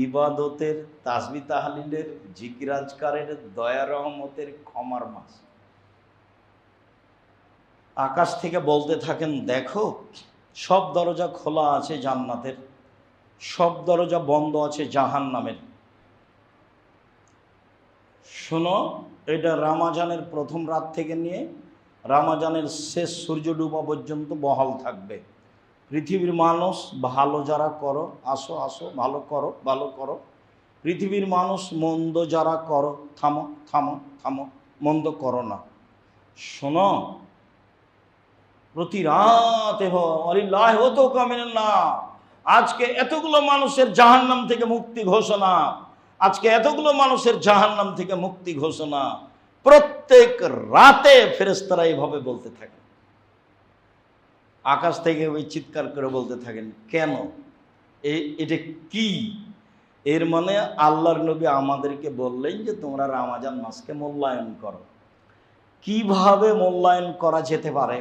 ইবাদতের, তাসবিহ তাহলিলের, জিকির আজকারের, দয়া রহমতের, ক্ষমার মাস। আকাশ থেকে বলতে থাকেন, দেখো সব দরজা খোলা আছে জান্নাতের, সব দরজা বন্ধ আছে জাহান্নামের। শোনো, এটা রমজানের প্রথম রাত থেকে নিয়ে রমজানের শেষ সূর্য ডুবা পর্যন্ত বহাল থাকবে। পৃথিবীর মানুষ ভালো যারা করো, আসো আসো, ভালো করো, ভালো করো। পৃথিবীর মানুষ মন্দ যারা করো, থামো থামো থামো, মন্দ করো না। শোনো, প্রতি রাতে আজকে এতগুলো মানুষের জাহান্নাম থেকে মুক্তি ঘোষণা, আজকে এতগুলো মানুষের জাহান্নাম থেকে মুক্তি ঘোষণা। প্রত্যেক রাতে ফেরেশতারা এইভাবে বলতে থাকে, আকাশ থেকে ওই চিৎকার করে বলতে থাকেন। কেন? এটা কি? এর মানে আল্লাহর নবী আমাদেরকে বললেন যে তোমরা রমজান মাসকে মূল্যায়ন করো। কিভাবে মূল্যায়ন করা যেতে পারে?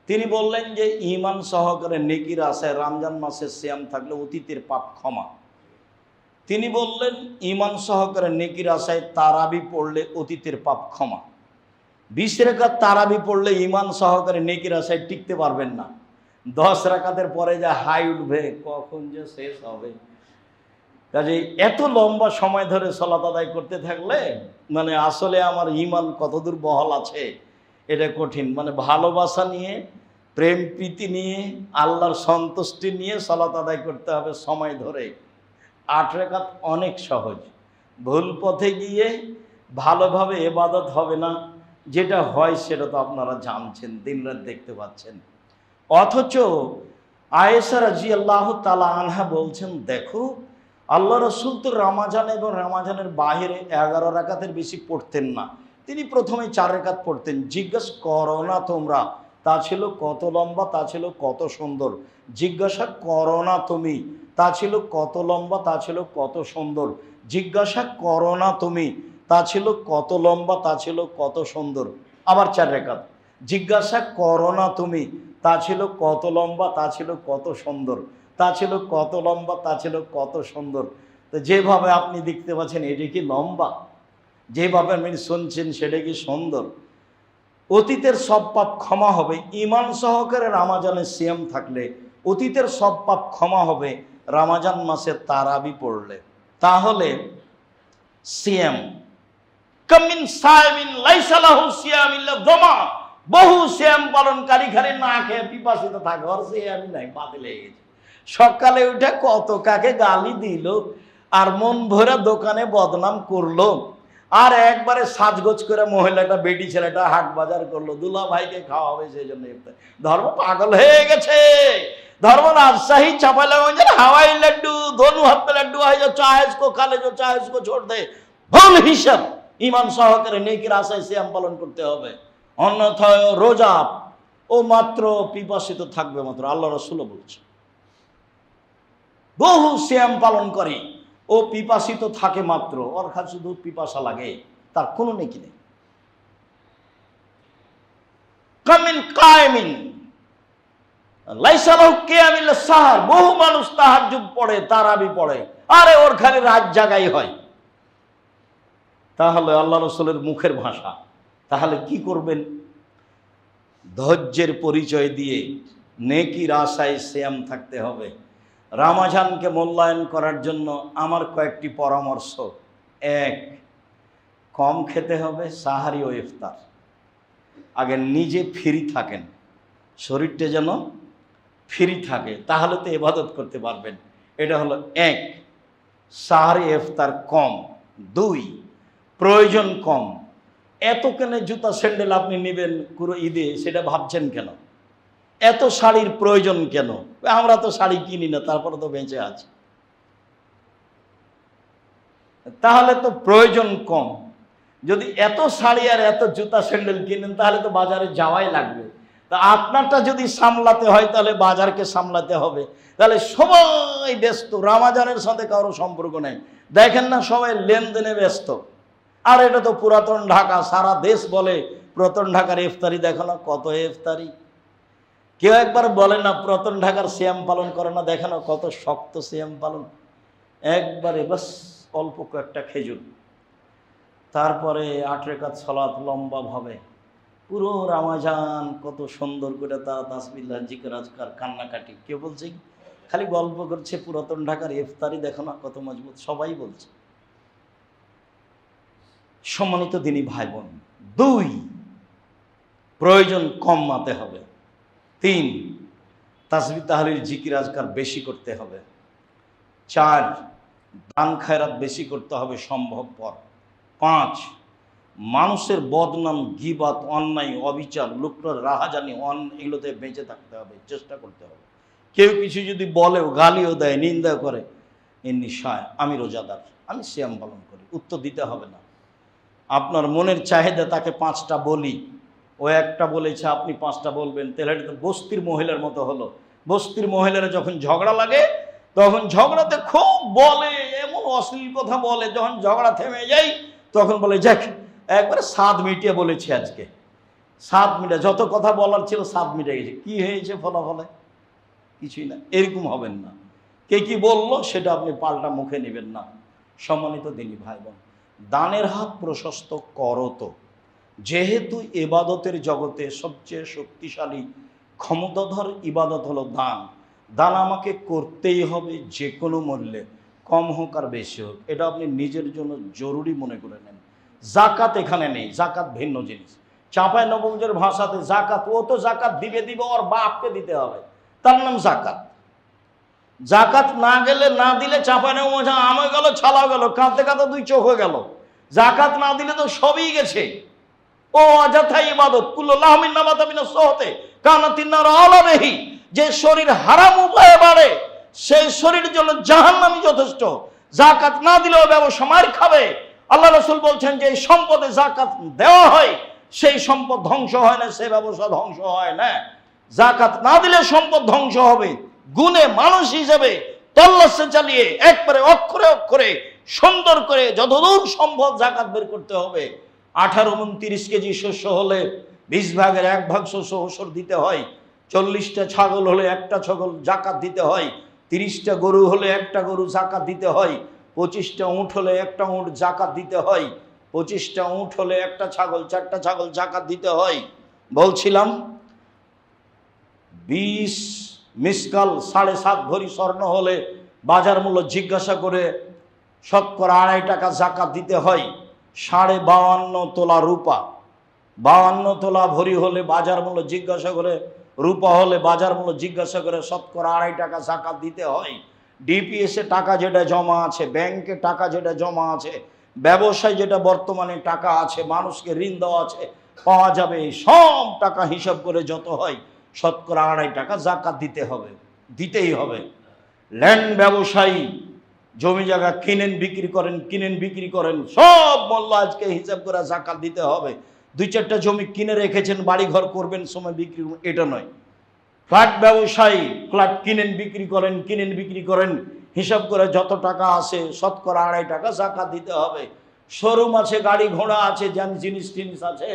তিনি বললেন যে ঈমান সহকারে নেকির আশায় রমজান মাসের সিয়াম থাকলে অতীতের পাপ ক্ষমা। তিনি বললেন ঈমান সহকারে নেকির আশায় তারাবি পড়লে অতীতের পাপ ক্ষমা। 20 রাকাত তারাবি পড়লে ঈমান সহকারে নেকির আশায় টিকতে পারবেন না। 10 রাকাতের পরে যা হাই উঠবে, কখন যে শেষ হবে। কাজে এত লম্বা সময় ধরে সালাত আদায় করতে থাকলে মানে আসলে আমার ঈমান কতদূর বহাল আছে এটা কঠিন। মানে ভালোবাসা নিয়ে, প্রেম প্রীতি নিয়ে, আল্লাহর সন্তুষ্টি নিয়ে সালাত আদায় করতে হবে সময় ধরে। 8 রাকাত অনেক সহজ। ভুল পথে গিয়ে ভালোভাবে ইবাদত হবে না। যেটা হয় সেটা তো আপনারা জানছেন, দিনরাত দেখতে পাচ্ছেন। অথচ আয়েশা রাদিয়াল্লাহু তাআলা আনহা বলছেন, দেখো আল্লাহ রাসূল তো রমজান এবং রমজানের বাইরে 11 রাকাতের বেশি পড়তেন না। তিনি প্রথমে 4 রাকাত পড়তেন। জিজ্ঞাসা করো না তোমরা তা ছিল কত লম্বা, তা ছিল কত সুন্দর। জিজ্ঞাসা করো না তুমি তা ছিল কত লম্বা, তা ছিল কত সুন্দর। জিজ্ঞাসা করো না তুমি তা ছিল কত লম্বা, তা ছিল কত সুন্দর। আবার 4 রাকাত। জিজ্ঞাসা করো না তুমি তা ছিল কত লম্বা, তা ছিল কত সুন্দর। তা ছিল কত লম্বা, তা ছিল কত সুন্দর। তো যেভাবে আপনি দেখতে পাচ্ছেন এটা কি লম্বা? যেভাবে আপনি শুনছেন সেটা কি সুন্দর? অতীতের সব পাপ ক্ষমা হবে ঈমান সহকারে রমজানের সিয়াম থাকলে। অতীতের সব পাপ ক্ষমা হবে রমজান মাসে তারাবি পড়লে। তাহলে সিয়াম কামিন সাইমিন লাইসা লাহু সিয়াম ইল্লা যামা, বহু সিয়াম পালনকারী খালি না খেয়ে পিপাসিত থাকে, আর সিয়ামই নাই, বাতিল হয়ে গেছে। সকালে উঠে কত কাকে গালি দিল, আর মন ভরে দোকানে বদনাম করলো, আর একবারে সাজগোজ করে মহিলাটা বেটি ছেলেটা হাট বাজার করলো, দুলা ভাইকে খাওয়াবে সেই জন্য। ধর্ম পাগল হয়ে গেছে। धर्म राजशाही चांपाइनगंज हवाई लड्डू दोनों हाथ में लड्डू है, जो चाहे इसको खा ले, जो चाहे इसको छोड़ दे। भूल हिसाब ईमान सहकारे नेकिर आशाय सियाम पालन करते होबे, अन्यथाय रोजा ओ मात्र पिपासित थाकबे मात्र। आल्लाह रसूल बोलছেন বহু সিয়াম পালন করে ও পিপাসিত থাকে মাত্র, ওর কাছে শুধু পিপাসা লাগে, তার কোনো নেকি নেই। কামিন কায়েমিন লাইসা লাহু কিয়ামুল সাহর, বহু মানুষ তাহাজ্জুদ পড়ে, তারাবি পড়ে, আরে ওর খালি রাত জাগাই হয়। তাহলে আল্লাহ রাসূলের মুখের ভাষা, তাহলে কি করবেন? ধৈর্যের পরিচয় দিয়ে নেকির আশায় সিয়াম থাকতে হবে। রমজানকে মূল্যায়ন করার জন্য আমার কয়েকটি পরামর্শ। এক, কম খেতে হবে সাহারি ও ইফতার। আগে নিজে ফ্রি থাকেন, শরীরটা যেন ফ্রি থাকে, তাহলে তো ইবাদত করতে পারবেন। এটা হলো এক, সাহারি ইফতার কম। দুই, প্রয়োজন কম। এত কেন জুতা স্যান্ডেল আপনি নেবেন পুরো ঈদে, সেটা ভাবছেন কেন? এত শাড়ির প্রয়োজন কেন? আমরা তো শাড়ি কিনি না, তারপরে তো বেঁচে আছি। তাহলে তো প্রয়োজন কম। যদি এত শাড়ি আর এত জুতা স্যান্ডেল কিনেন, তাহলে তো বাজারে যাওয়াই লাগবে। তা আপনারটা যদি সামলাতে হয়, তাহলে বাজারকে সামলাতে হবে। তাহলে সবাই ব্যস্ত, রমজানের সাথে কারো সম্পর্ক নেই। দেখেন না, সবাই লেনদেনে ব্যস্ত। আর এটা তো পুরাতন ঢাকা, সারা দেশ বলে পুরাতন ঢাকার ইফতারি দেখো না, কত ইফতারি। কেউ একবার বলে না পুরাতন ঢাকার সিয়াম পালন করে না, দেখে না কত শক্ত সিয়াম পালন। একবারে বাস অল্প কয়েকটা খেজুর, তারপরে 8 রাকাত সালাত লম্বা ভাবে, পুরো রমজান কত সুন্দর করে তারা তাসবিহ জিকির আজকার কান্নাকাটি। কেউ বলছে খালি গল্প করছে, পুরাতন ঢাকার ইফতারি দেখো না কত মজবুত, সবাই বলছে। সম্মানিত দিনী ভাই বোন, দুই, প্রয়োজন কম মাতে হবে। তিন, তাসবিহ তাহলিল জিকির আজকার বেশি করতে হবে। চার, দান খায়রাত বেশি করতে হবে সম্ভবপর। পাঁচ, মানুষের বদনাম, গীবাত, অন্যায়, অবিচার, লুকটার রাহাজানি, এগুলোতে বেঁচে থাকতে হবে, চেষ্টা করতে হবে। কেউ কিছু যদি বলেও, গালিও দেয়, নিন্দা করে, নিশ্চয় আমি রোজাদার, আমি সিয়াম পালন করি, উত্তর দিতে হবে না। আপনার মনের চাহিদা তাকে 5টা বলি, ও একটা বলেছে আপনি 5টা বলবেন, তাহলে এটা তো বস্তির মহিলার মতো হলো। বস্তির মহিলারা যখন ঝগড়া লাগে, তখন ঝগড়াতে খুব বলে, এমন অশ্লীল কথা বলে, যখন ঝগড়া থেমে যায় তখন বলে যাক একবারে 7 মিনিটে বলেছি, আজকে 7 মিনিটে যত কথা বলার ছিল 7 মিনিটে গেছে, কি হয়েছে ফলাফলে? কিছুই না। এরকম হবেন না। কে কি বললো সেটা আপনি পাল্টা মুখে নেবেন না। সম্মানিত দিনী ভাই বোন, দানের হাত প্রশস্ত করো তো। যেহেতু ইবাদতের জগতে সবচেয়ে শক্তিশালী ক্ষমতাধর ইবাদত হলো দান। দান আমাকে করতেই হবে যে কোনো মূল্যে, কম হোক আর বেশি হোক। এটা আপনি নিজের জন্য জরুরি মনে করে নেন। জাকাত এখানে নেই, জাকাত ভিন্ন জিনিস। চাঁপাইনবাবগঞ্জের ভাষাতে জাকাত, ও তো জাকাত দিবে ওর বাপকে দিতে হবে, তার নাম জাকাত। জাকাত না গেলে, না দিলে চাঁপাইনবাবগঞ্জ আমে গেল, ছালাও গেল, কাঁদতে কাঁদতে 2 চোখ হয়ে গেল। জাকাত না দিলে তো সবই গেছে। ও অযথা ইবাদত, কুল্লু লাহমিন নাবাতা মিনাস সহতে কানাতিন নার আলাইহি। যে শরীর হারাম উপায়ে বাড়ে, সেই শরীরের জন্য জাহান্নামই যথেষ্ট। জাকাত না দিলেও ব্যবসা মার খাবে। আল্লাহ রাসূল বলছেন যে এই সম্পদে জাকাত দেওয়া হয়, সেই সম্পদ ধ্বংস হয় না, সেই ব্যবসা ধ্বংস হয় না। জাকাত না দিলে সম্পদ ধ্বংস হবে। গুণে মানুষ হিসেবে তল্লাশি চালিয়ে একবারে অক্ষরে অক্ষরে সুন্দর করে যতদূর সম্ভব জাকাত বের করতে হবে। 18-29 কেজি শস্য হলে 20 ভাগের 1 ভাগ শস্য ওসর দিতে হয়। 40টা ছাগল হলে 1টা ছাগল জাকাত দিতে হয়। 30টা গরু হলে 1টা গরু জাকাত দিতে হয়। 25টা উঁট হলে 1টা উঁট জাকাত দিতে হয়। 25টা উঁট হলে 1টা ছাগল, 4টা ছাগল জাকাত দিতে হয়। বলছিলাম 20 মিসকাল 7.5 ভরি স্বর্ণ হলে বাজার মূল্য জিজ্ঞাসা করে শতকরা 2.5 টাকা জাকাত দিতে হয়। 52.5 তোলা রূপা, 52 তোলা ভরি হলে বাজার মূল্য জিজ্ঞাসা করে রূপা হলে বাজার মূল্য জিজ্ঞাসা করে শতকরা 2.5 টাকা যাকাত দিতে হয়। ডিপিএসে টাকা যেটা জমা আছে, ব্যাংকে টাকা যেটা জমা আছে, ব্যবসায় যেটা বর্তমানে টাকা আছে, মানুষকে ঋণ দেওয়া আছে, পাওয়া যাবে, সব টাকা হিসাব করে যত হয় শতকরা 2.5 টাকা যাকাত দিতে হবে, দিতেই হবে। ল্যান্ড ব্যবসায়ী জমি জায়গা কিনেন বিক্রি করেন, সব মূল্য আজকে হিসাব করে যাকাত দিতে হবে। 2-4টা জমি কিনে রেখেছেন, বাড়ি ঘর করবেন, সময় বিক্রি, এটা নয়। ফ্ল্যাট ব্যবসায়ী ফ্ল্যাট কিনেন বিক্রি করেন, হিসাব করে যত টাকা আসে শতকরা 2.5 টাকা যাকাত দিতে হবে। শোরুম আছে, গাড়ি ঘোড়া আছে, জিনিস আছে,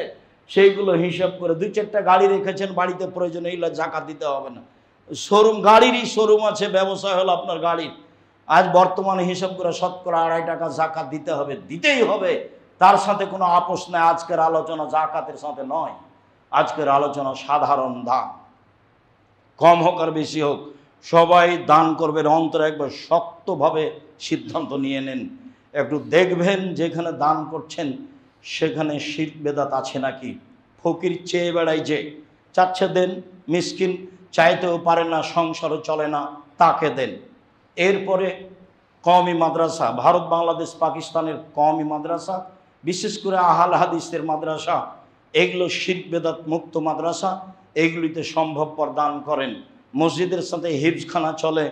সেইগুলো হিসাব করে 2-4টা গাড়ি রেখেছেন বাড়িতে, প্রয়োজন এইগুলো যাকাত দিতে হবে না। গাড়িরই শোরুম আছে, ব্যবসায় হলো আপনার গাড়ির, আজ বর্তমানে হিসাব করে শতকরা 2.5 টাকা যাকাত দিতে হবে, দিতেই হবে। তার সাথে কোনো আপোষ নাই। আজকের আলোচনা যাকাতের সাথে নয়, আজকের আলোচনা সাধারণ দান, কম হোক আর বেশি হোক সবাই দান করবেন। অন্তরে একবার শক্তভাবে সিদ্ধান্ত নিয়ে নেন, একটু দেখবেন যেখানে দান করছেন সেখানে শিরক বেদাত আছে নাকি। ফকির চেয়ে বেড়াই, যে চাচ্ছে দেন, মিসকিন চাইতেও পারে না, সংসারও চলে না, তাকে দেন। এরপরে কওমি মাদ্রাসা, ভারত বাংলাদেশ পাকিস্তানের কওমি মাদ্রাসা, বিশেষ করে আহল হাদিসের মাদ্রাসা, এগুলো শিরক বেদাত মুক্ত মাদ্রাসা, এইগুলিতে সম্ভবপর দান করেন। মসজিদের সাথে হিফজখানা চলে,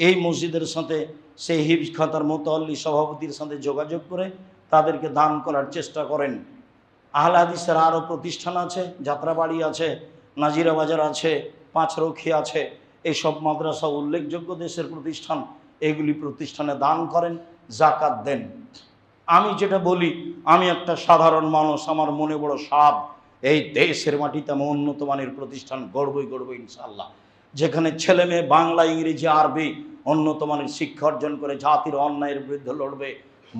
এই মসজিদের সাথে সেই হিফজখানার মোতাল্লি সভাপতির সাথে যোগাযোগ করে তাদেরকে দান করার চেষ্টা করেন। আহলে হাদিসের আরও প্রতিষ্ঠান আছে, যাত্রাবাড়ি আছে, নাজিরা বাজার আছে, পাঁচরক্ষী আছে, এইসব মাদ্রাসা উল্লেখযোগ্য দেশের প্রতিষ্ঠান। এগুলি প্রতিষ্ঠানে দান করেন, যাকাত দেন। আমি যেটা বলি, আমি একটা সাধারণ মানুষ, আমার মনে বড় সাধ, এই দেশের মাটিতে আমি উন্নত মানের প্রতিষ্ঠান গড়বই ইনশাআল্লাহ, যেখানে ছেলে মেয়ে বাংলা, ইংরেজি, আরবি উন্নত মানের শিক্ষা অর্জন করে জাতির অন্যায়ের বিরুদ্ধে লড়বে,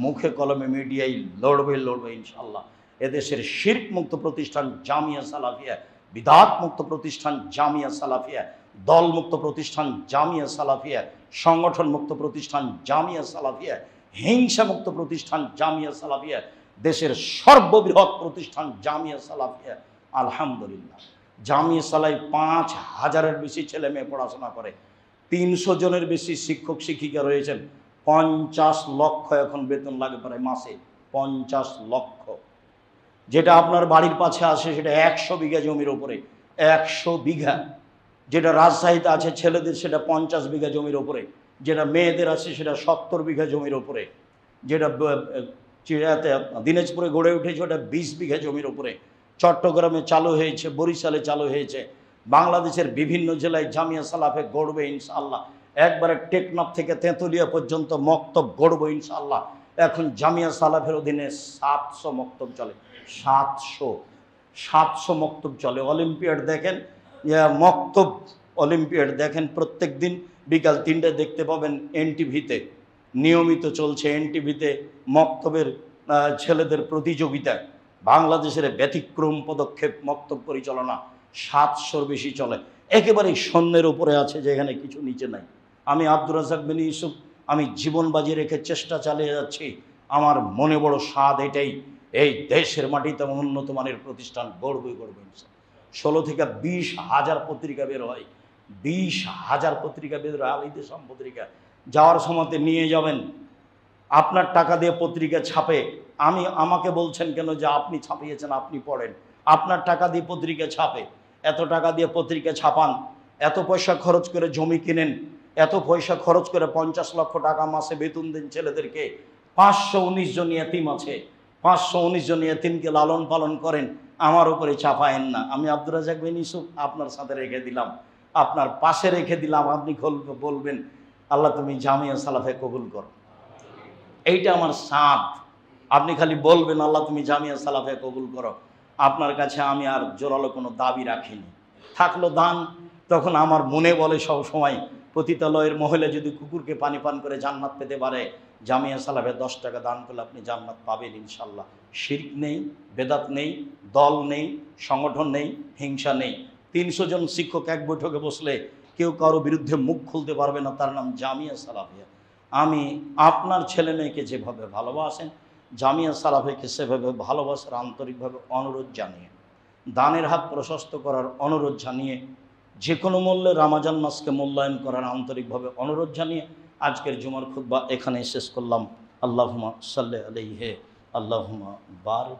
মুখে কলমে মিডিয়ায় লড়বে ইনশাআল্লাহ। এদেশের শিরক মুক্ত প্রতিষ্ঠান জামিয়া সালাফিয়া, বিদআত মুক্ত প্রতিষ্ঠান জামিয়া সালাফিয়া, দল মুক্ত প্রতিষ্ঠান জামিয়া সালাফিয়া, সংগঠন মুক্ত প্রতিষ্ঠান জামিয়া সালাফিয়া, হিংসা মুক্ত প্রতিষ্ঠান জামিয়া সালাফিয়া, দেশের সর্ববৃহৎ প্রতিষ্ঠান জামিয়া সালাফিয়া। আলহামদুলিল্লাহ, জামিয়া সালাই 5000-এর বেশি ছেলে মেয়ে পড়াশোনা করে, 300 জনের বেশি শিক্ষক শিক্ষিকা রয়েছেন, 50 লক্ষ এখন বেতন লাগে প্রায় মাসে, 50 লক্ষ। যেটা আপনার বাড়ির পাশে আছে সেটা 100 বিঘা জমির ওপরে, 100 বিঘা। যেটা রাজশাহীতে আছে ছেলেদের সেটা 50 বিঘা জমির ওপরে, যেটা মেয়েদের আছে সেটা 70 বিঘা জমির ওপরে, যেটা দিনাজপুরে গড়ে উঠেছে ওটা 20 বিঘা জমির ওপরে, চট্টগ্রামে চালু হয়েছে, বরিশালে চালু হয়েছে, বাংলাদেশের বিভিন্ন জেলায় জামিয়া সালাফে গড়বে ইনশাআল্লাহ। একবারে টেকনাফ থেকে তেঁতুলিয়া পর্যন্ত মক্তব গড়বে ইনশাআল্লাহ। এখন জামিয়া সালাফের অধীনে 700 মক্তব চলে, 700 মক্তব চলে। অলিম্পিয়াড দেখেন, মক্তব অলিম্পিয়াড দেখেন, প্রত্যেক দিন বিকাল 3টায় দেখতে পাবেন এনটিভিতে, নিয়মিত চলছে এনটিভিতে মক্তবের ছেলেদের প্রতিযোগিতা। বাংলাদেশের ব্যতিক্রম পদক্ষেপ, মক্তব পরিচালনা 700-র বেশি চলে, একেবারেই শূন্যের উপরে আছে, যেখানে কিছু নিচে নাই। আমি আব্দুর রাজ্জাক বিন ইউসুফ, আমি জীবন বাজি রেখে চেষ্টা চালিয়ে যাচ্ছি। আমার মনে বড় স্বাদ এটাই, এই দেশের মাটিতে উন্নত মানের প্রতিষ্ঠান গড়বই 16 থেকে 20 হাজার পত্রিকা বের হয়, 20 হাজার পত্রিকা বের হয়, আল ইতিসাম পত্রিকা। যাওয়ার সময়তে নিয়ে যাবেন, আপনার টাকা দিয়ে পত্রিকা ছাপে। আমাকে বলছেন কেন যে আপনি ছাপিয়েছেন, আপনি পড়েন, আপনার টাকা দিয়ে পত্রিকা ছাপে, এত টাকা দিয়ে পত্রিকা ছাপান, এত পয়সা খরচ করে জমি কিনেন, এত পয়সা খরচ করে 50 লক্ষ টাকা মাসে বেতন দেন ছেলেদেরকে, 519 জন ইয়েতিম আছে, 519 জন ইয়েতিমকে লালন পালন করেন, আমার উপরে চাপায়েন না। আমি আব্দুর রাজ্জাক বিন ইউসুফ আপনার সাথে রেখে দিলাম, আপনার পাশে রেখে দিলাম, আপনি বলবেন আল্লাহ তুমি জামিয়া সালাফে কবুল করো। এইটা আমার সাধ। আপনি খালি বলবেন আল্লাহ তুমি জামিয়া সালাফে কবুল করো। আপনার কাছে আমি আর জোরালো কোনো দাবি রাখিনি। থাকলো দান, তখন আমার মনে বলে সব সময়, পতিতালয়ের মহিলা যদি কুকুরকে পানি পান করে জান্নাত পেতে পারে, জামিয়া সালাফে 10 টাকা দান করলে আপনি জান্নাত পাবেন ইনশাল্লাহ। শিরক নেই, বেদাত নেই, দল নেই, সংগঠন নেই, হিংসা নেই। 300 জন শিক্ষক এক বৈঠকে বসলে কেউ কারো বিরুদ্ধে মুখ খুলতে পারবে না, তার নাম জামিয়া সালাফিয়া। আমি আপনার ছেলে মেয়েকে যেভাবে ভালোবাসেন, জামিয়া সালাফিয়াকে সেভাবে ভালোবাসার আন্তরিকভাবে অনুরোধ জানিয়ে, দানের হাত প্রশস্ত করার অনুরোধ জানিয়ে যে কোনো মূল্যে রমজান মাসকে মূল্যায়ন করার আন্তরিকভাবে অনুরোধ জানিয়ে আজকের জুমার খুতবা এখানে শেষ করলাম। আল্লাহুম্মা সাল্লি আলাইহি, আল্লাহুম্মা বারিক।